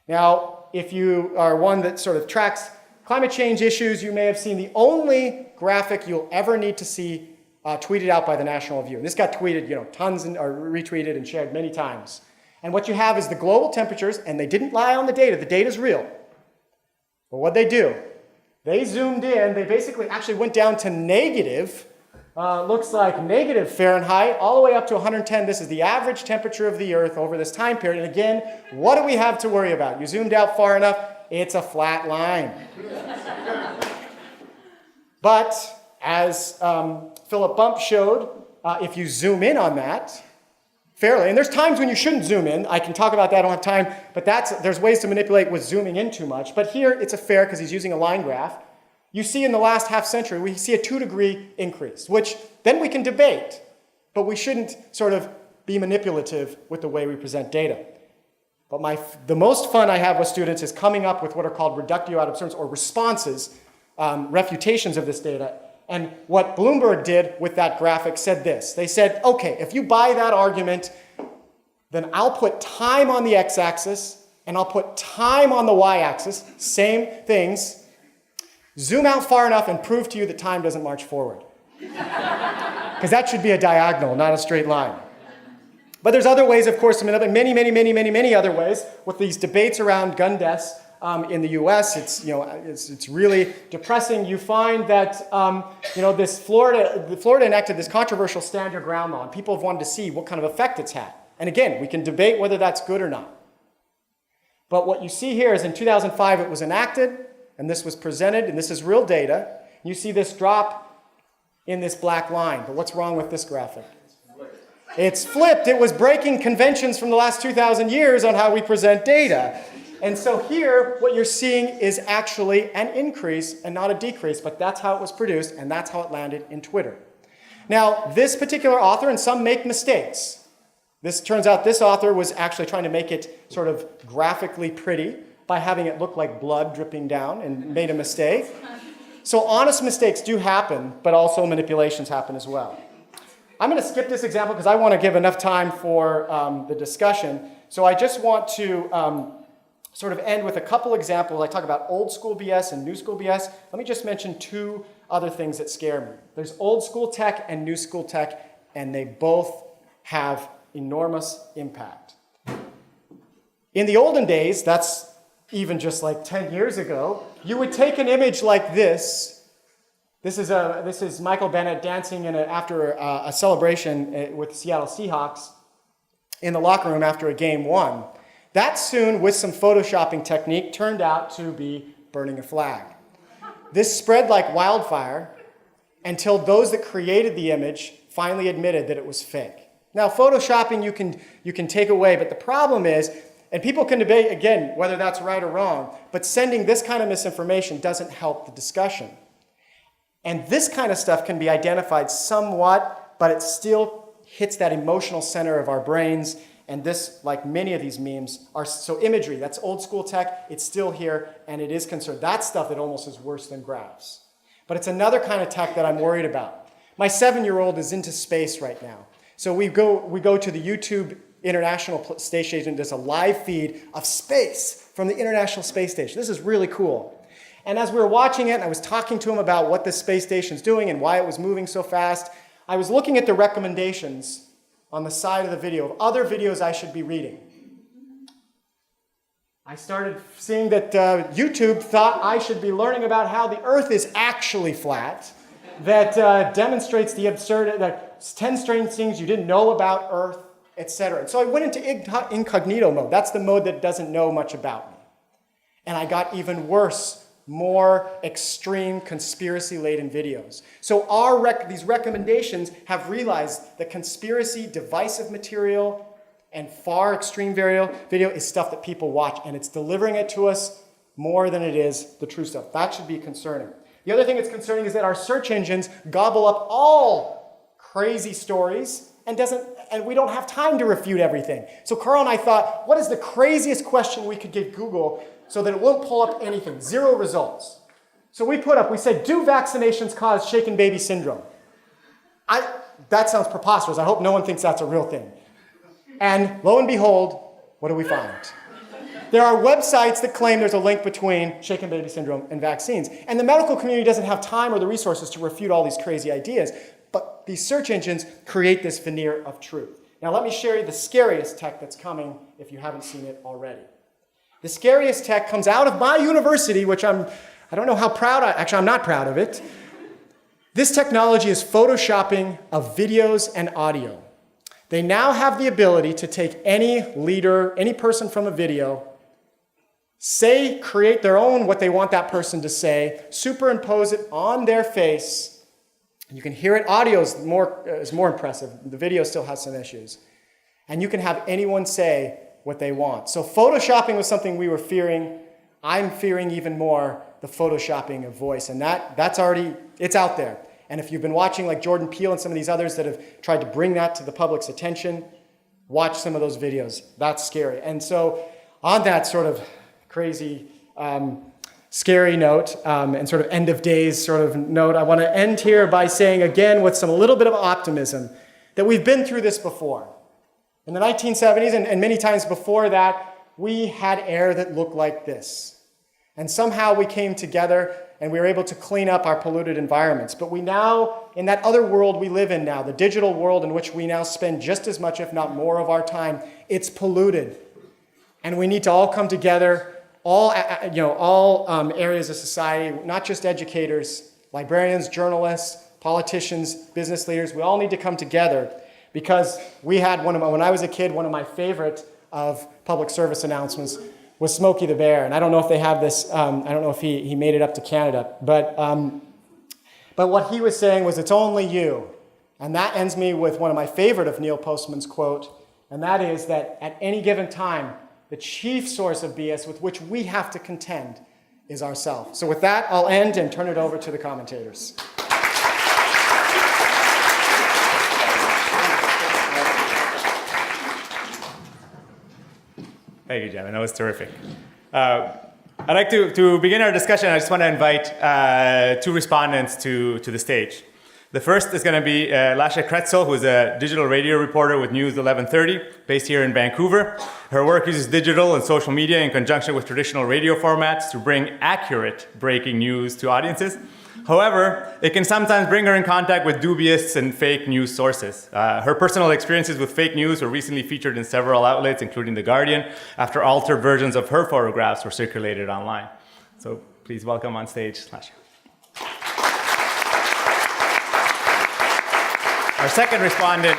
Now, if you are one that sort of tracks climate change issues, you may have seen the only graphic you'll ever need to see tweeted out by the National Review. And this got tweeted, tons or retweeted and shared many times. And what you have is the global temperatures, and they didn't lie on the data. The data's real. But what they do, they zoomed in. They basically actually went down to negative, looks like negative Fahrenheit, all the way up to 110. This is the average temperature of the Earth over this time period. And again, what do we have to worry about? You zoomed out far enough, it's a flat line. But as Philip Bump showed, if you zoom in on that, fairly, and there's times when you shouldn't zoom in. I can talk about that, I don't have time, but there's ways to manipulate with zooming in too much. But here it's a fair because he's using a line graph. You see in the last half century, we see a 2-degree increase, which then we can debate, but we shouldn't sort of be manipulative with the way we present data. But the most fun I have with students is coming up with what are called reductio ad absurdum, or responses, refutations of this data. And what Bloomberg did with that graphic said this. They said, okay, if you buy that argument, then I'll put time on the x-axis and I'll put time on the y-axis, same things. Zoom out far enough and prove to you that time doesn't march forward. Because that should be a diagonal, not a straight line. But there's other ways, of course, many other ways with these debates around gun deaths. In the U.S., it's really depressing. You find that Florida enacted this controversial stand your ground law, and people have wanted to see what kind of effect it's had. And again, we can debate whether that's good or not. But what you see here is in 2005 it was enacted, and this was presented, and this is real data. You see this drop in this black line. But what's wrong with this graphic? It's flipped. It was breaking conventions from the last 2,000 years on how we present data. And so here, what you're seeing is actually an increase and not a decrease, but that's how it was produced, and that's how it landed in Twitter. Now, this particular author, and some make mistakes. This turns out this author was actually trying to make it sort of graphically pretty by having it look like blood dripping down and made a mistake. So honest mistakes do happen, but also manipulations happen as well. I'm going to skip this example because I want to give enough time for the discussion. So I just want to sort of end with a couple examples. I talk about old school BS and new school BS. Let me just mention 2 other things that scare me. There's old school tech and new school tech, and they both have enormous impact. In the olden days, that's even just like 10 years ago, you would take an image like this. This is Michael Bennett dancing after a celebration with the Seattle Seahawks in the locker room after a game won. That soon, with some photoshopping technique, turned out to be burning a flag. This spread like wildfire until those that created the image finally admitted that it was fake. Now, photoshopping you can take away, but the problem is, and people can debate, again, whether that's right or wrong, but sending this kind of misinformation doesn't help the discussion. And this kind of stuff can be identified somewhat, but it still hits that emotional center of our brains. And this, like many of these memes, so imagery, that's old school tech, it's still here, and it is concerned. That's stuff that almost is worse than graphs. But it's another kind of tech that I'm worried about. My 7-year-old is into space right now. So we go to the YouTube International Space Station, does a live feed of space from the International Space Station. This is really cool. And as we were watching it, and I was talking to him about what this space station's doing and why it was moving so fast, I was looking at the recommendations on the side of the video of other videos I should be reading. I started seeing that YouTube thought I should be learning about how the Earth is actually flat, that demonstrates the absurd, that 10 strange things you didn't know about Earth, etc. And so I went into incognito mode. That's the mode that doesn't know much about me. And I got even worse, more extreme conspiracy-laden videos. So these recommendations have realized that conspiracy, divisive material, and far extreme video is stuff that people watch, and it's delivering it to us more than it is the true stuff. That should be concerning. The other thing that's concerning is that our search engines gobble up all crazy stories and we don't have time to refute everything. So Carl and I thought, what is the craziest question we could give Google so that it won't pull up anything? 0 results. So we said, do vaccinations cause shaken baby syndrome? That sounds preposterous. I hope no one thinks that's a real thing. And lo and behold, what do we find? There are websites that claim there's a link between shaken baby syndrome and vaccines. And the medical community doesn't have time or the resources to refute all these crazy ideas. But these search engines create this veneer of truth. Now let me share you the scariest tech that's coming if you haven't seen it already. The scariest tech comes out of my university, which I don't know how proud actually I'm not proud of it. This technology is photoshopping of videos and audio. They now have the ability to take any leader, any person from a video, create their own what they want that person to say, superimpose it on their face. You can hear it. Audio is more impressive. The video still has some issues. And you can have anyone say what they want. So photoshopping was something we were fearing. I'm fearing even more the photoshopping of voice. And it's out there. And if you've been watching like Jordan Peele and some of these others that have tried to bring that to the public's attention, watch some of those videos. That's scary. And so on that sort of crazy, scary note and sort of end of days sort of note, I want to end here by saying again with a little bit of optimism that we've been through this before. In the 1970s and many times before that, we had air that looked like this. And somehow we came together and we were able to clean up our polluted environments. But we now, in that other world we live in now, the digital world in which we now spend just as much, if not more of our time, it's polluted. And we need to all come together, all areas of society, not just educators, librarians, journalists, politicians, business leaders. We all need to come together because we had when I was a kid, one of my favorite of public service announcements was Smokey the Bear. And I don't know if they have this, I don't know if he made it up to Canada, but what he was saying was, it's only you. And that ends me with one of my favorite of Neil Postman's quote, and that is that at any given time, the chief source of BS with which we have to contend is ourselves. So with that, I'll end and turn it over to the commentators. Thank you, Jevin. That was terrific. I'd like to begin our discussion. I just want to invite 2 respondents to the stage. The first is going to be Lasha Kretzel, who is a digital radio reporter with News 1130, based here in Vancouver. Her work uses digital and social media in conjunction with traditional radio formats to bring accurate breaking news to audiences. However, it can sometimes bring her in contact with dubious and fake news sources. Her personal experiences with fake news were recently featured in several outlets, including The Guardian, after altered versions of her photographs were circulated online. So please welcome on stage, Lasha. Our second respondent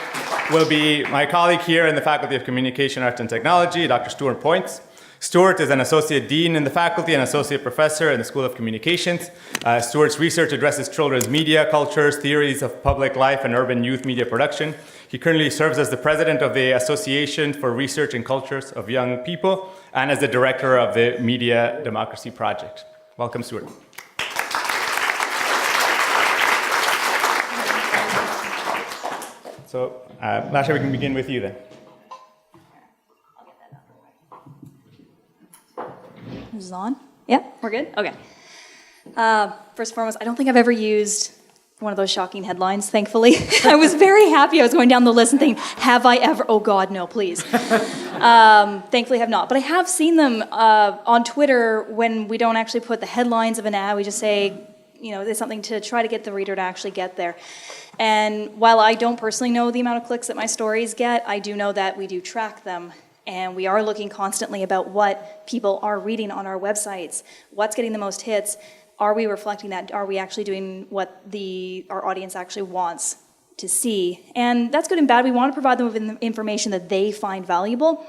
will be my colleague here in the Faculty of Communication, Arts and Technology, Dr. Stuart Points. Stuart is an associate dean in the faculty and associate professor in the School of Communications. Stuart's research addresses children's media, cultures, theories of public life, and urban youth media production. He currently serves as the president of the Association for Research and Cultures of Young People and as the director of the Media Democracy Project. Welcome, Stuart. So, Lasha, we can begin with you then. This is on? Yep, we're good? Okay. First and foremost, I don't think I've ever used one of those shocking headlines, thankfully. I was very happy. I was going down the list and thinking, have I ever? Oh God, no, please. Thankfully, I have not. But I have seen them on Twitter when we don't actually put the headlines of an ad. We just say, it's something to try to get the reader to actually get there. And while I don't personally know the amount of clicks that my stories get, I do know that we do track them. And we are looking constantly about what people are reading on our websites, what's getting the most hits. Are we reflecting that? Are we actually doing what our audience actually wants to see. And that's good and bad. We want to provide them with information that they find valuable.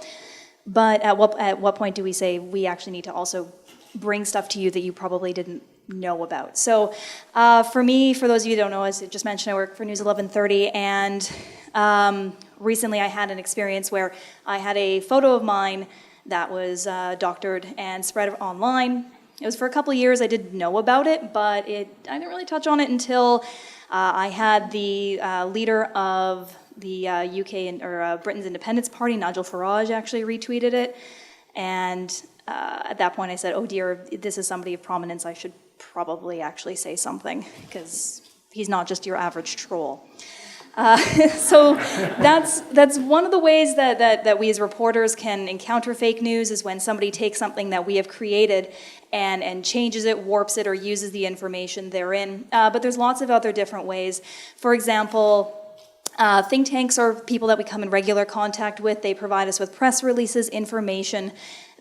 But at what point do we say we actually need to also bring stuff to you that you probably didn't know about? So for me, for those of you who don't know, as I just mentioned, I work for News 1130, and recently I had an experience where I had a photo of mine that was doctored and spread online. It was for a couple of years. I didn't know about it, but I didn't really touch on it until I had the leader of the UK or Britain's Independence Party, Nigel Farage, actually retweeted it. And at that point I said, oh dear, this is somebody of prominence. I should probably actually say something, because he's not just your average troll. So that's one of the ways that we as reporters can encounter fake news, is when somebody takes something that we have created and changes it, warps it, or uses the information therein. But there's lots of other different ways. For example, think tanks are people that we come in regular contact with. They provide us with press releases, information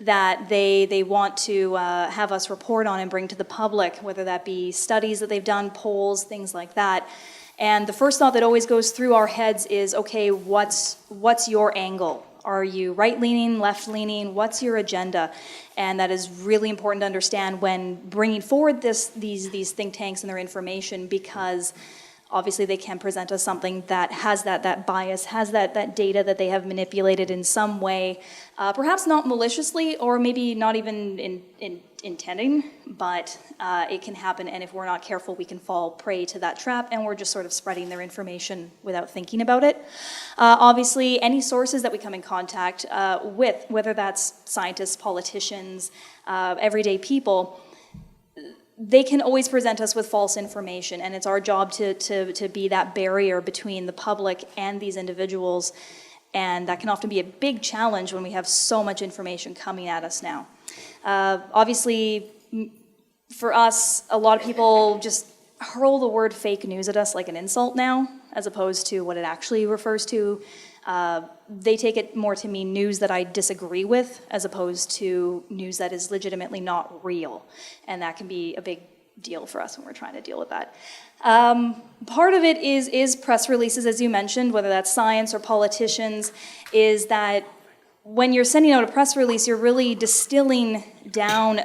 that they want to have us report on and bring to the public, whether that be studies that they've done, polls, things like that. And the first thought that always goes through our heads is, okay, what's your angle? Are you right-leaning, left-leaning? What's your agenda? And that is really important to understand when bringing forward these think tanks and their information, because obviously they can present us something that has that bias, has that data that they have manipulated in some way, perhaps not maliciously or maybe not even intending, but it can happen, and if we're not careful, we can fall prey to that trap, and we're just sort of spreading their information without thinking about it. Obviously, any sources that we come in contact with, whether that's scientists, politicians, everyday people, they can always present us with false information, and it's our job to be that barrier between the public and these individuals, and that can often be a big challenge when we have so much information coming at us now. Obviously, for us, a lot of people just hurl the word fake news at us like an insult now, as opposed to what it actually refers to. They take it more to mean news that I disagree with, as opposed to news that is legitimately not real. And that can be a big deal for us when we're trying to deal with that. Part of it is press releases, as you mentioned, whether that's science or politicians, is that when you're sending out a press release, you're really distilling down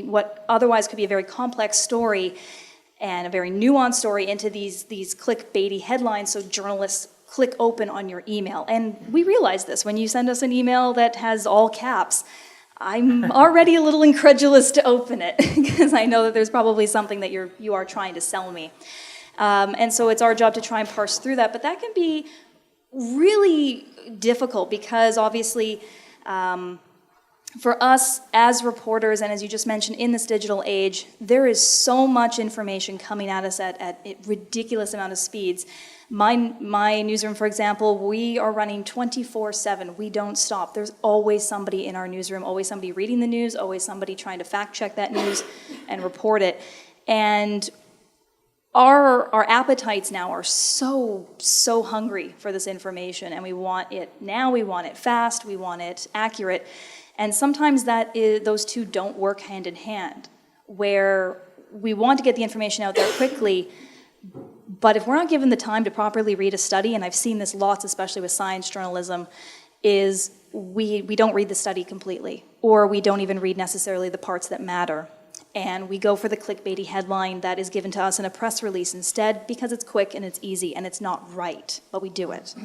what otherwise could be a very complex story and a very nuanced story into these clickbaity headlines, so journalists click open on your email. And we realize this. When you send us an email that has all caps, I'm already a little incredulous to open it, because I know that there's probably something that you are trying to sell me. And so it's our job to try and parse through that, but that can be really difficult, because obviously for us as reporters, and as you just mentioned, in this digital age, there is so much information coming at us at a ridiculous amount of speeds. My newsroom, for example, we are running 24/7. We don't stop. There's always somebody in our newsroom, always somebody reading the news, always somebody trying to fact check that news and report it. And our appetites now are so hungry for this information, and we want it now, we want it fast, we want it accurate. And sometimes those two don't work hand in hand, where we want to get the information out there quickly, but if we're not given the time to properly read a study, and I've seen this lots, especially with science journalism, is we don't read the study completely, or we don't even read necessarily the parts that matter. And we go for the clickbaity headline that is given to us in a press release instead, because it's quick and it's easy and it's not right, but we do it.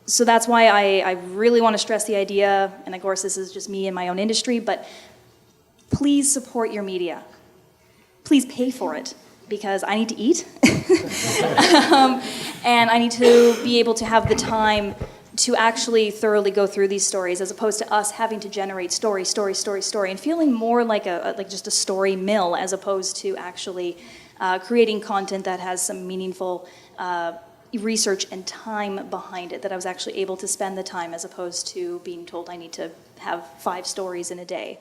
So that's why I really want to stress the idea, and of course this is just me in my own industry, but please support your media. Please pay for it, because I need to eat, and I need to be able to have the time to actually thoroughly go through these stories, as opposed to us having to generate story, and feeling more like just a story mill, as opposed to actually creating content that has some meaningful research and time behind it, that I was actually able to spend the time, as opposed to being told I need to have 5 stories in a day.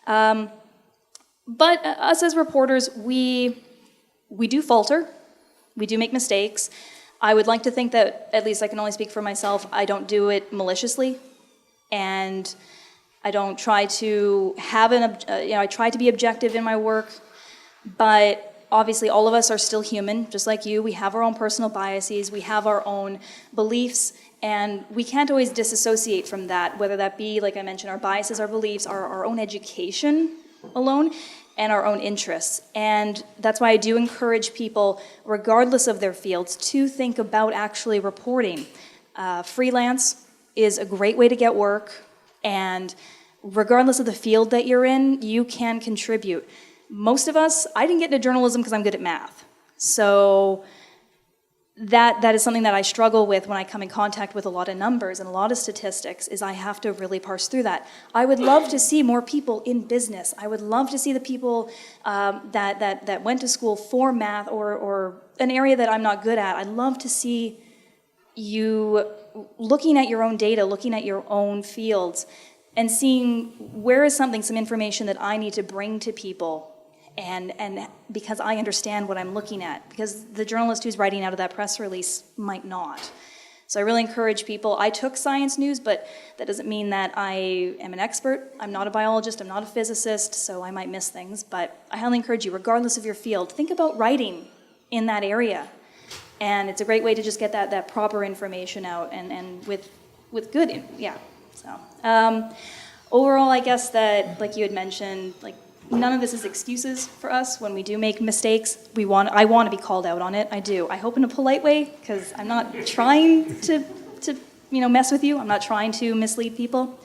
But us as reporters, we do falter, we do make mistakes. I would like to think that, at least I can only speak for myself, I don't do it maliciously, and I don't try to have I try to be objective in my work, but obviously all of us are still human, just like you. We have our own personal biases, we have our own beliefs, and we can't always disassociate from that, whether that be, like I mentioned, our biases, our beliefs, our own education alone, and our own interests. And that's why I do encourage people, regardless of their fields, to think about actually reporting. Freelance is a great way to get work, and regardless of the field that you're in, you can contribute. Most of us, I didn't get into journalism because I'm good at math. So that is something that I struggle with when I come in contact with a lot of numbers and a lot of statistics, is I have to really parse through that. I would love to see more people in business. I would love to see the people that went to school for math or an area that I'm not good at. I'd love to see you looking at your own data, looking at your own fields, and seeing where is some information that I need to bring to people, and because I understand what I'm looking at, because the journalist who's writing out of that press release might not. So I really encourage people. I took science news, but that doesn't mean that I am an expert. I'm not a biologist, I'm not a physicist, so I might miss things, but I highly encourage you, regardless of your field, think about writing in that area. And it's a great way to just get that proper information out, and with good, yeah. So overall, I guess that, like you had mentioned, like, none of this is excuses for us. When we do make mistakes, I want to be called out on it. I do. I hope in a polite way, because I'm not trying to mess with you. I'm not trying to mislead people.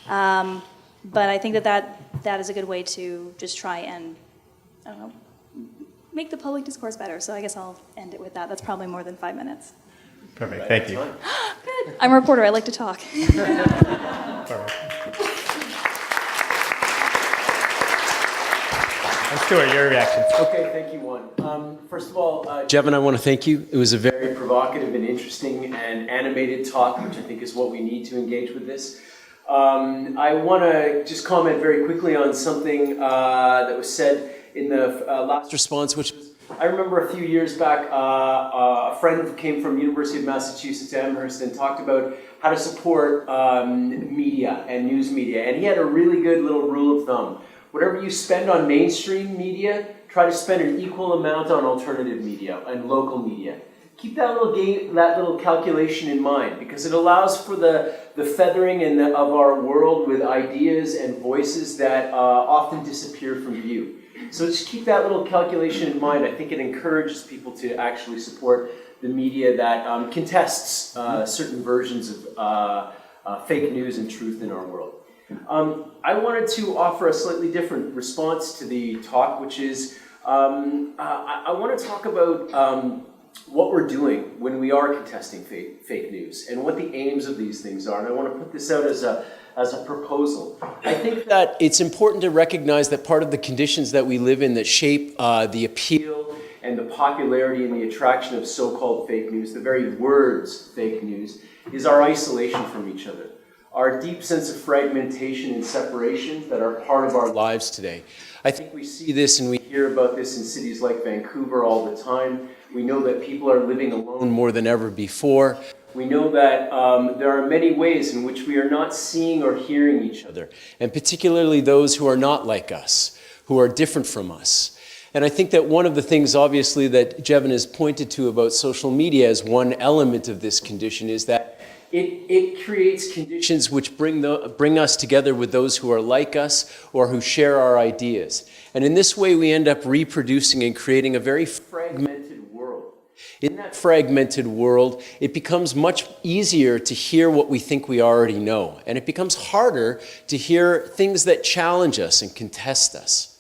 But I think that is a good way to just try and, I don't know, make the public discourse better. So I guess I'll end it with that. That's probably more than 5 minutes. Perfect. Thank you. Good. I'm a reporter. I like to talk. Perfect. And Stuart, your reactions. Okay, thank you, Juan. First of all, Jevin, I want to thank you. It was a very provocative and interesting and animated talk, which I think is what we need to engage with this. I want to just comment very quickly on something that was said in the last response, which was, I remember a few years back, a friend who came from University of Massachusetts Amherst and talked about how to support media and news media, and he had a really good little rule of thumb. Whatever you spend on mainstream media, try to spend an equal amount on alternative media and local media. Keep that little calculation in mind, because it allows for the feathering of our world with ideas and voices that often disappear from view. So just keep that little calculation in mind. I think it encourages people to actually support the media that contests certain versions of fake news and truth in our world. I wanted to offer a slightly different response to the talk, which is I want to talk about what we're doing when we are contesting fake news and what the aims of these things are. And I want to put this out as a proposal. I think that it's important to recognize that part of the conditions that we live in that shape the appeal and the popularity and the attraction of so-called fake news, the very words fake news, is our isolation from each other. Our deep sense of fragmentation and separation that are part of our lives today. I think we see this and we hear about this in cities like Vancouver all the time. We know that people are living alone more than ever before. We know that there are many ways in which we are not seeing or hearing each other, and particularly those who are not like us, who are different from us. And I think that one of the things, obviously, that Jevin has pointed to about social media as one element of this condition is that it creates conditions which bring us together with those who are like us or who share our ideas. And in this way, we end up reproducing and creating a very fragmented world. In that fragmented world, it becomes much easier to hear what we think we already know. And it becomes harder to hear things that challenge us and contest us.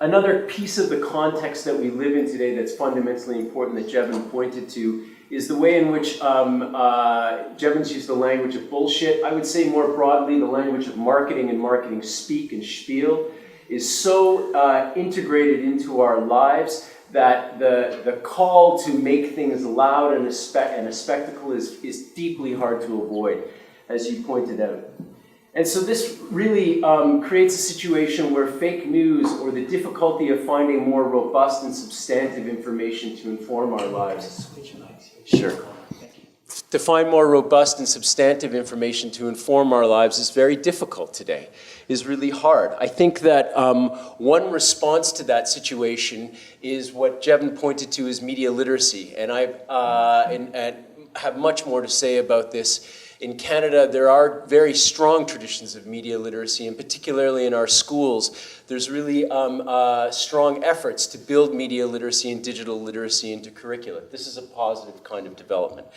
Another piece of the context that we live in today that's fundamentally important that Jevin pointed to is the way in which Jevin's used the language of bullshit. I would say more broadly the language of marketing and marketing speak and spiel is so integrated into our lives that the call to make things loud and a spectacle is deeply hard to avoid, as you pointed out. And so this really creates a situation where fake news or the difficulty of finding more robust and substantive information to inform our lives. Sure. Thank you. to find more robust and substantive information to inform our lives is very difficult today, is really hard. I think that one response to that situation is what Jevin pointed to as media literacy, and I have much more to say about this. In Canada, there are very strong traditions of media literacy, and particularly in our schools, there's really strong efforts to build media literacy and digital literacy into curricula. This is a positive kind of development.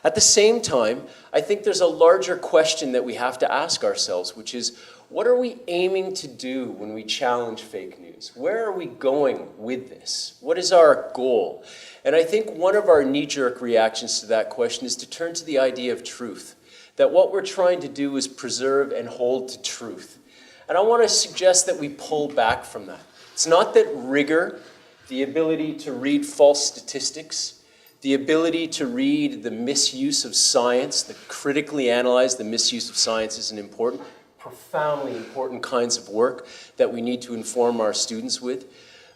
At the same time, I think there's a larger question that we have to ask ourselves, which is, what are we aiming to do when we challenge fake news? Where are we going with this? What is our goal? And I think one of our knee-jerk reactions to that question is to turn to the idea of truth, that what we're trying to do is preserve and hold to truth. And I want to suggest that we pull back from that. It's not that rigor, the ability to read false statistics, the ability to read the misuse of science, the critically analyze the misuse of science is an important, profoundly important kinds of work that we need to inform our students with.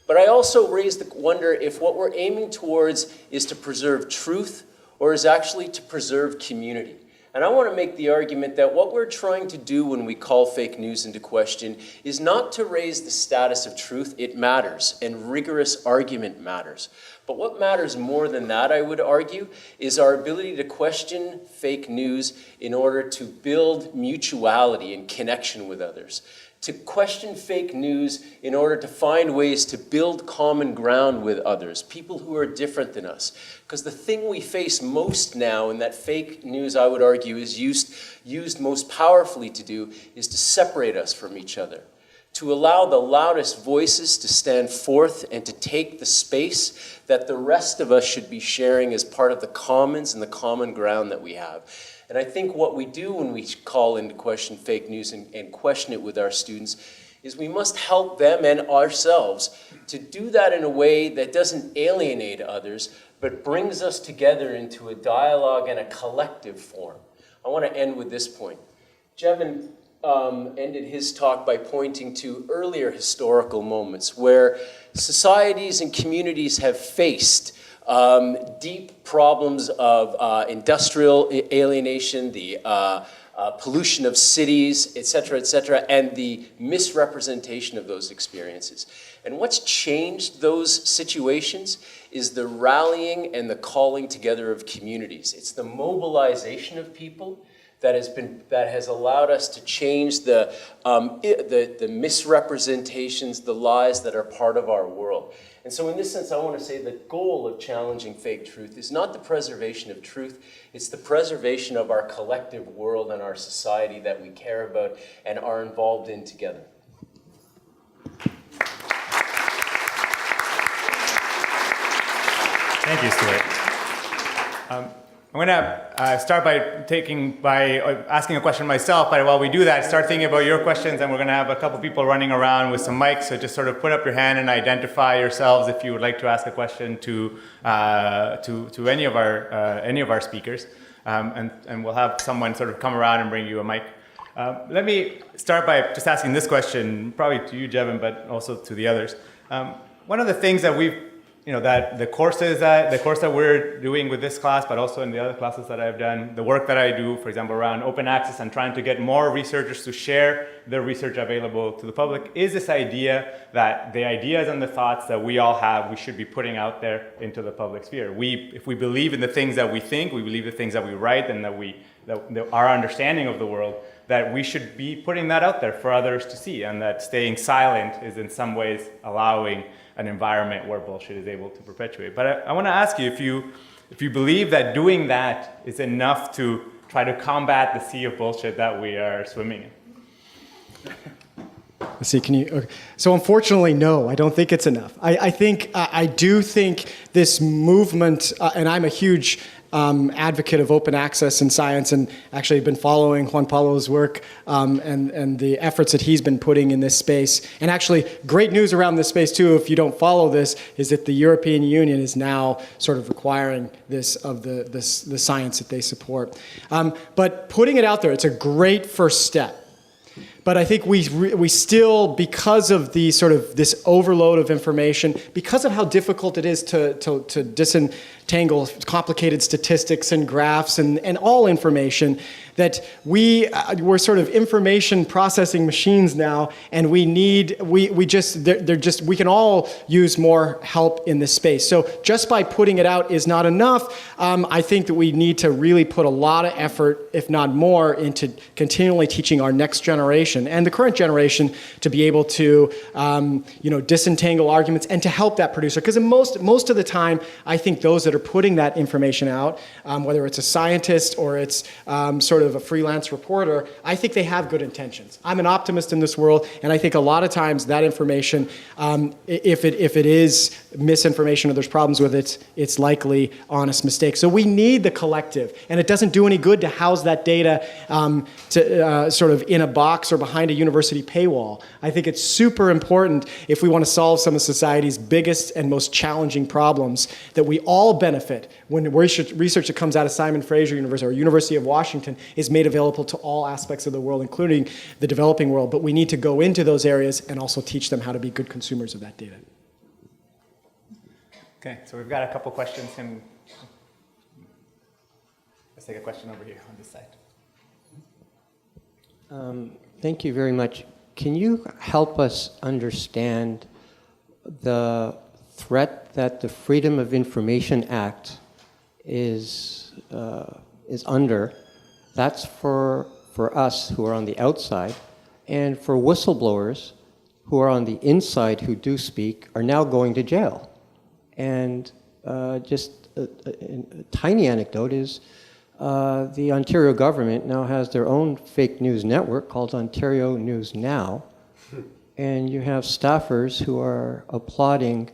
But I also raise the wonder if what we're aiming towards is to preserve truth or is actually to preserve community. And I want to make the argument that what we're trying to do when we call fake news into question is not to raise the status of truth. It matters, and rigorous argument matters. But what matters more than that, I would argue, is our ability to question fake news in order to build mutuality and connection with others. To question fake news in order to find ways to build common ground with others, people who are different than us. Because the thing we face most now, and that fake news, I would argue, is used most powerfully to do, is to separate us from each other. To allow the loudest voices to stand forth and to take the space that the rest of us should be sharing as part of the commons and the common ground that we have. And I think what we do when we call into question fake news and question it with our students is we must help them and ourselves to do that in a way that doesn't alienate others, but brings us together into a dialogue and a collective form. I want to end with this point. Jevin ended his talk by pointing to earlier historical moments where societies and communities have faced deep problems of industrial alienation, the pollution of cities, et cetera, and the misrepresentation of those experiences. And what's changed those situations is the rallying and the calling together of communities. It's the mobilization of people that has allowed us to change the misrepresentations, the lies that are part of our world. And so in this sense, I want to say the goal of challenging fake truth is not the preservation of truth, it's the preservation of our collective world and our society that we care about and are involved in together. Thank you, Stuart. I'm going to start by asking a question myself, but while we do that, start thinking about your questions, and we're going to have a couple people running around with some mics, so just sort of put up your hand and identify yourselves if you would like to ask a question to any of our speakers, and we'll have someone sort of come around and bring you a mic. Let me start by just asking this question, probably to you, Jevin, but also to the others. One of the things that that the course that we're doing with this class, but also in the other classes that I've done, the work that I do, for example, around open access and trying to get more researchers to share their research available to the public, is this idea that the ideas and the thoughts that we all have, we should be putting out there into the public sphere. If we believe in the things that we think, we believe the things that we write, and that our understanding of the world, that we should be putting that out there for others to see, and that staying silent is in some ways allowing an environment where bullshit is able to perpetuate. But I want to ask you if you believe that doing that is enough to try to combat the sea of bullshit that we are swimming in. Let's see, okay. So unfortunately, no, I don't think it's enough. I do think this movement, and I'm a huge advocate of open access in science, and actually been following Juan Pablo's work and the efforts that he's been putting in this space. And actually, great news around this space too, if you don't follow this, is that the European Union is now sort of requiring this of the science that they support. But putting it out there, it's a great first step. But I think we still, because of the sort of this overload of information, because of how difficult it is to disentangle complicated statistics and graphs and all information, that we're sort of information processing machines now, and we can all use more help in this space. So just by putting it out is not enough. I think that we need to really put a lot of effort, if not more, into continually teaching our next generation and the current generation to be able to disentangle arguments and to help that producer. Because most of the time, I think those that are putting that information out, whether it's a scientist or it's sort of a freelance reporter, I think they have good intentions. I'm an optimist in this world, and I think a lot of times that information, if it is misinformation or there's problems with it, it's likely honest mistake. So we need the collective, and it doesn't do any good to house that data sort of in a box or behind a university paywall. I think it's super important if we want to solve some of society's biggest and most challenging problems that we all benefit when research that comes out of Simon Fraser University or University of Washington is made available to all aspects of the world, including the developing world. But we need to go into those areas and also teach them how to be good consumers of that data. Okay, so we've got a couple questions, and let's take a question over here on this side. Thank you very much. Can you help us understand the threat that the Freedom of Information Act is under? That's for us who are on the outside, and for whistleblowers who are on the inside who do speak are now going to jail. And just a tiny anecdote is the Ontario government now has their own fake news network called Ontario News Now, and you have staffers who are applauding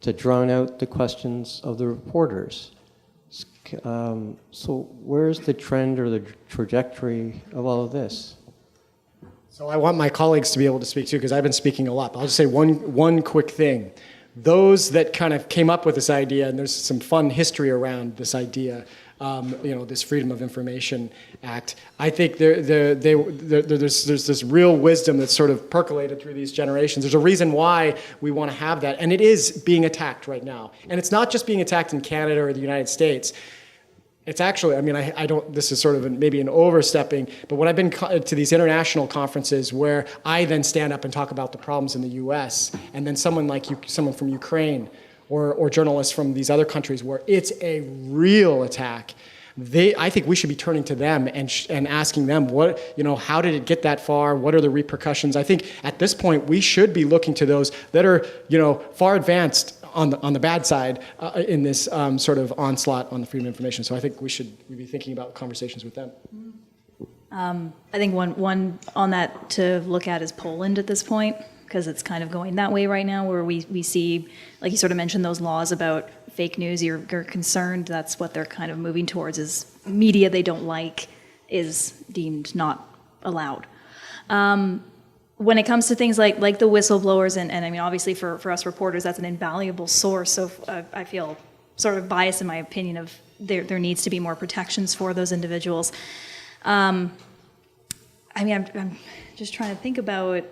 to drown out the questions of the reporters. So where's the trend or the trajectory of all of this? So I want my colleagues to be able to speak too, because I've been speaking a lot. But I'll just say one quick thing. Those that kind of came up with this idea, and there's some fun history around this idea, this Freedom of Information Act. I think there's this real wisdom that's sort of percolated through these generations. There's a reason why we want to have that, and it is being attacked right now. And it's not just being attacked in Canada or the United States. It's actually, I don't, this is sort of maybe an overstepping, but when I've been to these international conferences where I then stand up and talk about the problems in the US, and then someone from Ukraine or journalists from these other countries where it's a real attack, I think we should be turning to them and asking them, how did it get that far? What are the repercussions? I think at this point we should be looking to those that are, far advanced on the bad side in this sort of onslaught on the freedom of information. So I think we should be thinking about conversations with them. I think one on that to look at is Poland at this point, because it's kind of going that way right now, where we see, like you sort of mentioned, those laws about fake news. You're concerned that's what they're kind of moving towards, is media they don't like is deemed not allowed. When it comes to things like the whistleblowers, and I mean, obviously for us reporters, that's an invaluable source. So I feel sort of biased in my opinion of there needs to be more protections for those individuals. I'm just trying to think about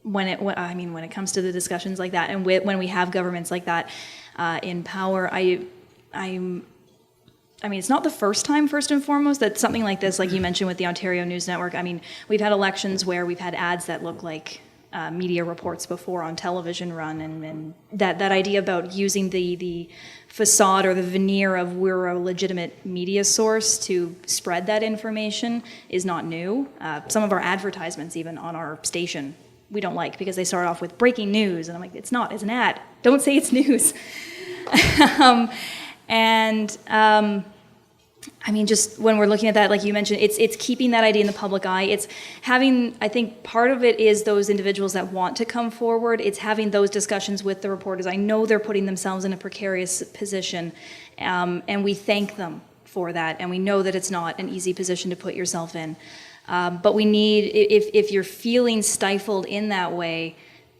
when it comes to the discussions like that, and when we have governments like that in power, it's not the first time, first and foremost, that something like this, like you mentioned with the Ontario News Network, we've had elections where we've had ads that look like media reports before on television run, and that idea about using the facade or the veneer of we're a legitimate media source to spread that information is not new. Some of our advertisements, even on our station, we don't like because they start off with breaking news, and I'm like, it's an ad. Don't say it's news. Just when we're looking at that, like you mentioned, it's keeping that idea in the public eye. It's having, I think part of it is those individuals that want to come forward. It's having those discussions with the reporters. I know they're putting themselves in a precarious position, and we thank them for that, and we know that it's not an easy position to put yourself in. But we need, if you're feeling stifled in that way,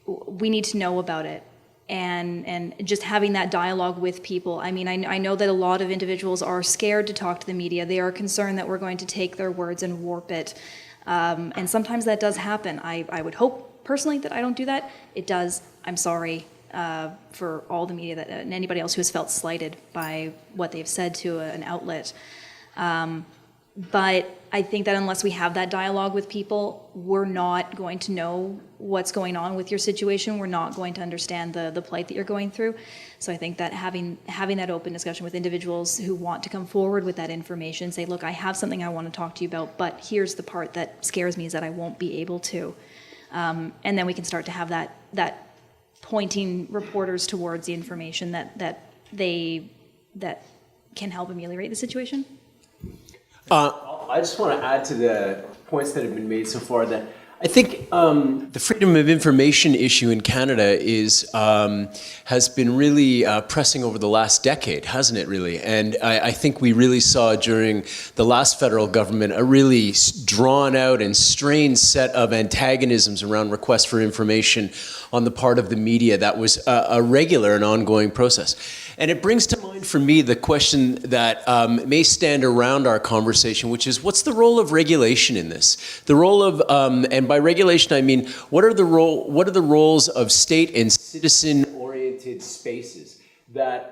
we need to know about it. And just having that dialogue with people. I know that a lot of individuals are scared to talk to the media. They are concerned that we're going to take their words and warp it. And sometimes that does happen. I would hope personally that I don't do that. It does. I'm sorry. for all the media and anybody else who has felt slighted by what they've said to an outlet. But I think that unless we have that dialogue with people, we're not going to know what's going on with your situation. We're not going to understand the plight that you're going through. So I think that having that open discussion with individuals who want to come forward with that information, say, look, I have something I want to talk to you about, but here's the part that scares me is that I won't be able to. And then we can start to have that pointing reporters towards the information that can help ameliorate the situation. I just want to add to the points that have been made so far that I think the freedom of information issue in Canada has been really pressing over the last decade, hasn't it, really? And I think we really saw during the last federal government a really drawn out and strained set of antagonisms around requests for information on the part of the media that was a regular and ongoing process. And it brings to mind for me the question that may stand around our conversation, which is, what's the role of regulation in this? The role of, and by regulation I mean, what are the roles of state and citizen-oriented spaces that